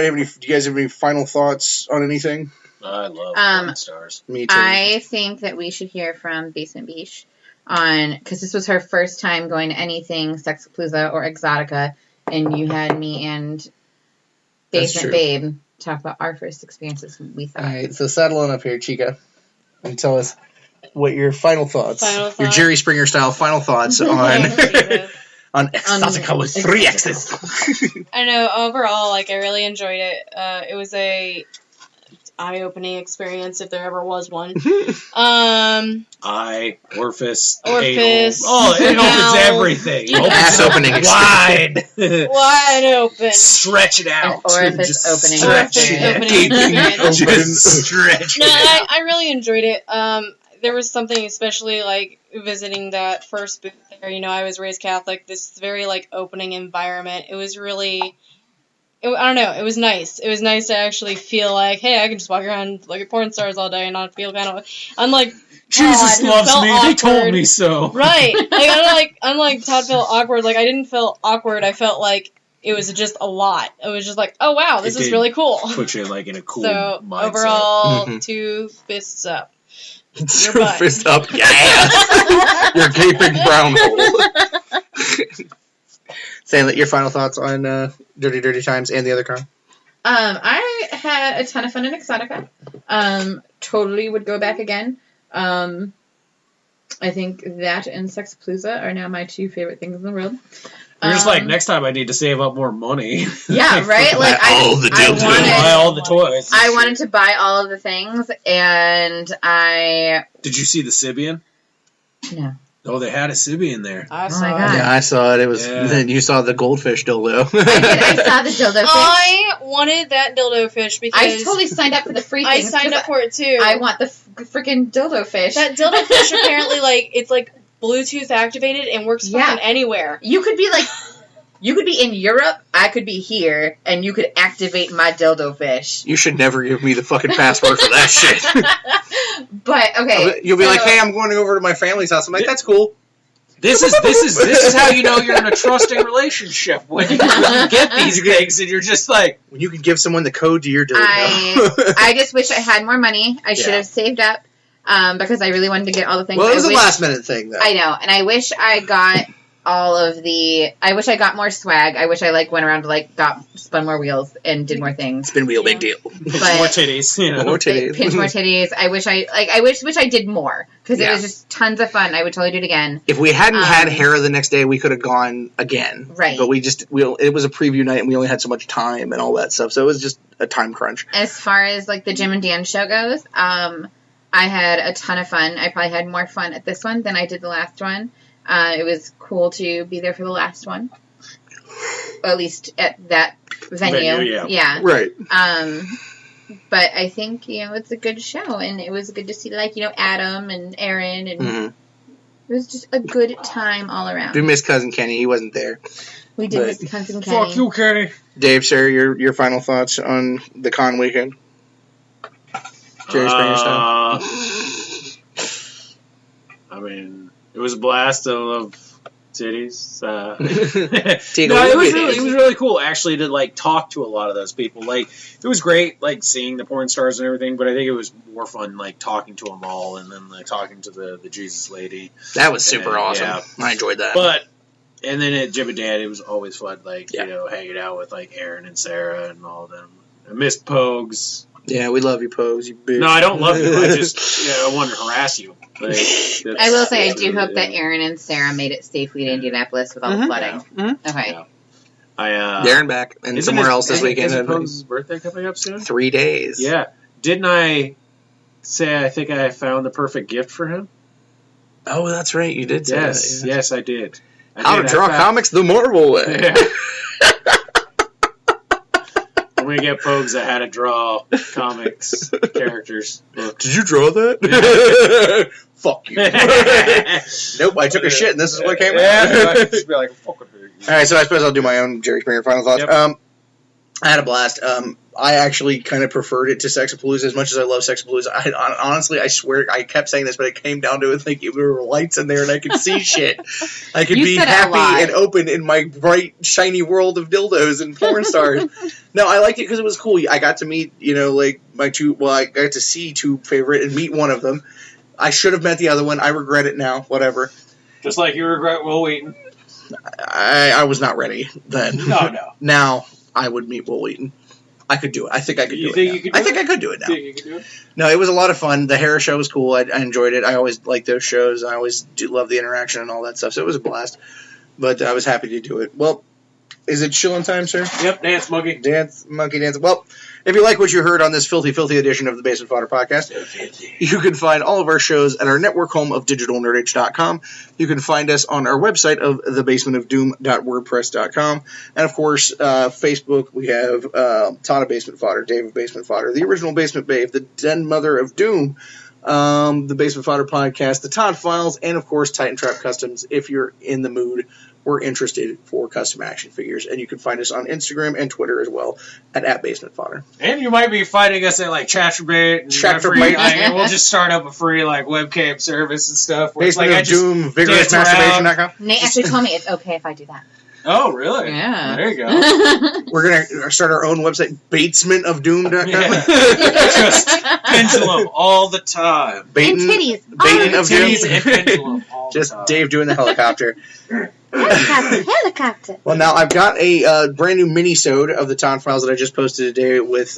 guys have any final thoughts on anything? I love stars. Me too. I think that we should hear from Basement Beesh because this was her first time going to anything Sexapalooza or Exxxotica, and you had me and Basement Babe talk about our first experiences. We thought. All right, so saddle on up here, Chica, and tell us what your final thoughts, your Jerry Springer style final thoughts on on Exxxotica with 3 X's. I know overall, like I really enjoyed it. It was a eye-opening experience if there ever was one. Orifice. Anal. Oh, it opens everything. Ass opening wide. Wide open. Stretch it out. Orifice opening. Stretch No, I really enjoyed it. There was something especially like visiting that first booth there. You know, I was raised Catholic. This very like opening environment. It was really... I don't know. It was nice. It was nice to actually feel like, hey, I can just walk around and look at porn stars all day and not feel kind of... Unlike Jesus Todd, loves me. Awkward. They told me so. Right. Unlike Todd felt awkward. Like, I didn't feel awkward. I felt like it was just a lot. It was just like, oh, wow, this is really cool. Put you, like, in a cool mindset. Overall, 2 fists up. Your butt. Fist up. Yeah. Your gaping brown hole. Sandlet, your final thoughts on Dirty Times and the other con? I had a ton of fun in Exxxotica. Totally would go back again. I think that and Sexapalooza are now my 2 favorite things in the world. You're just like, next time I need to save up more money. Yeah, right? Like, buy all the toys. I wanted to buy all of the things, and Did you see the Sibian? No. Oh, they had a Sibian there. Oh my god. Yeah, I saw it. It was. Then you saw the goldfish dildo. I saw the dildo fish. I wanted that dildo fish because I totally signed up for the free thing. I signed up for it too. I want the freaking dildo fish. That dildo fish apparently it's Bluetooth activated and works fucking anywhere. You could be in Europe, I could be here, and you could activate my dildo fish. You should never give me the fucking password for that shit. But okay, you'll be like, "Hey, I'm going over to my family's house." I'm like, "That's cool." This is how you know you're in a trusting relationship when you get these things and you're just like, when you can give someone the code to your dildo. I just wish I had more money. I should have saved up because I really wanted to get all the things. Well, it was a last minute thing, though. I know, and I wish I got I wish I got more swag. I wish I went around to spun more wheels and did more things. Spin wheel, big deal. More titties, more titties. Pinch more titties. I wish I did more because it was just tons of fun. I would totally do it again. If we hadn't had Hera the next day, we could have gone again. Right. But it was a preview night and we only had so much time and all that stuff. So it was just a time crunch. As far as the Jim and Dan show goes, I had a ton of fun. I probably had more fun at this one than I did the last one. It was cool to be there for the last one, at least at that venue. Yeah. Right. But I think it's a good show, and it was good to see Adam and Aaron, and it was just a good time all around. We missed Cousin Kenny; he wasn't there. We did miss Cousin Kenny. Fuck you, Kenny. Dave, sir, your final thoughts on the con weekend? Jerry Springer style. I mean, it was a blast. I love titties. No, it was really cool actually to like talk to a lot of those people. Like it was great, like seeing the porn stars and everything. But I think it was more fun like talking to them all, and then like talking to the Jesus lady. That was super awesome. Yeah. I enjoyed that. But and then at Jim and Dad, it was always fun, like you know, hanging out with like Aaron and Sarah and all of them. I missed Pogues. Yeah, we love you, Pogues. You bitch. No, I don't love you. I just I wanted to harass you. Like, I will say, I do hope that Aaron and Sarah made it safely to Indianapolis with all the flooding. Yeah. Okay. Yeah. Darren back and somewhere else this weekend. Is Pogues' birthday coming up soon? 3 days. Yeah. Didn't I say I think I found the perfect gift for him? Oh, that's right. You did say that. Yes, I did. How to draw comics the Marvel way. Yeah. I'm going to get Pogues that How to Draw Comics characters book. Did you draw that? Fuck you. Nope, I took a shit and this is what came out. Just be like, fucking Alright, so I suppose I'll do my own Jerry Springer final thoughts. Yep. I had a blast. I actually kind of preferred it to Sexapalooza as much as I love Sexapalooza. Honestly, I swear, I kept saying this, but it came down to it like there were lights in there and I could see shit. I could be happy and open in my bright, shiny world of dildos and porn stars. No, I liked it because it was cool. I got to meet, like I got to see two favorite and meet one of them. I should have met the other one. I regret it now. Whatever. Just like you regret Will Wheaton. I was not ready then. No. Now I would meet Will Wheaton. I could do it. I think I could do it now. I think I could do it now. You could do it? No, it was a lot of fun. The Harris show was cool. I enjoyed it. I always like those shows. I always do love the interaction and all that stuff. So it was a blast. But I was happy to do it. Well, is it chillin' time, sir? Yep, dance monkey. Monkey dance. Well, if you like what you heard on this filthy edition of the Basement Fodder podcast, you can find all of our shows at our network home of digitalnerdage.com. You can find us on our website of thebasementofdoom.wordpress.com. And, of course, Facebook, we have Todd of Basement Fodder, Dave of Basement Fodder, the original Basement Babe, the Den Mother of Doom, the Basement Fodder podcast, the Todd Files, and, of course, Titan Trap Customs if you're in the mood or interested for custom action figures. And you can find us on Instagram and Twitter as well at Basement Fodder. And you might be finding us at like Chatterbait and we'll just start up a free webcam service and stuff. Basement of Doom, vigorousmasturbation.com. Nate actually told me it's okay if I do that. Oh, really? Yeah. There you go. We're going to start our own website, basementofdoom.com. Yeah. Just pendulum all the time. And titties. Baiting of Doom. Titties and pendulum all Just the time. Dave doing the helicopter. Helicopter. Well, now I've got a brand new mini-sode of the Todd Files that I just posted today with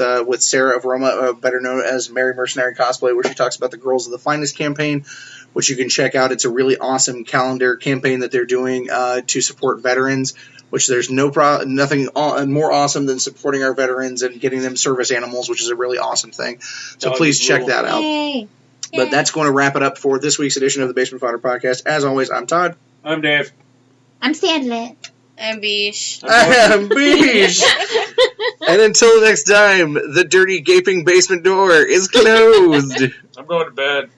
Sarah of Roma, better known as Mary Mercenary Cosplay, where she talks about the Girls of the Finest campaign, which you can check out. It's a really awesome calendar campaign that they're doing to support veterans, which there's nothing more awesome than supporting our veterans and getting them service animals, which is a really awesome thing. So please check that out. Yay. But that's going to wrap it up for this week's edition of the Basement Fodder Podcast. As always, I'm Todd. I'm Dave. I'm Sandlet. I'm Beesh. I'm Beesh. And until next time, the dirty, gaping basement door is closed. I'm going to bed.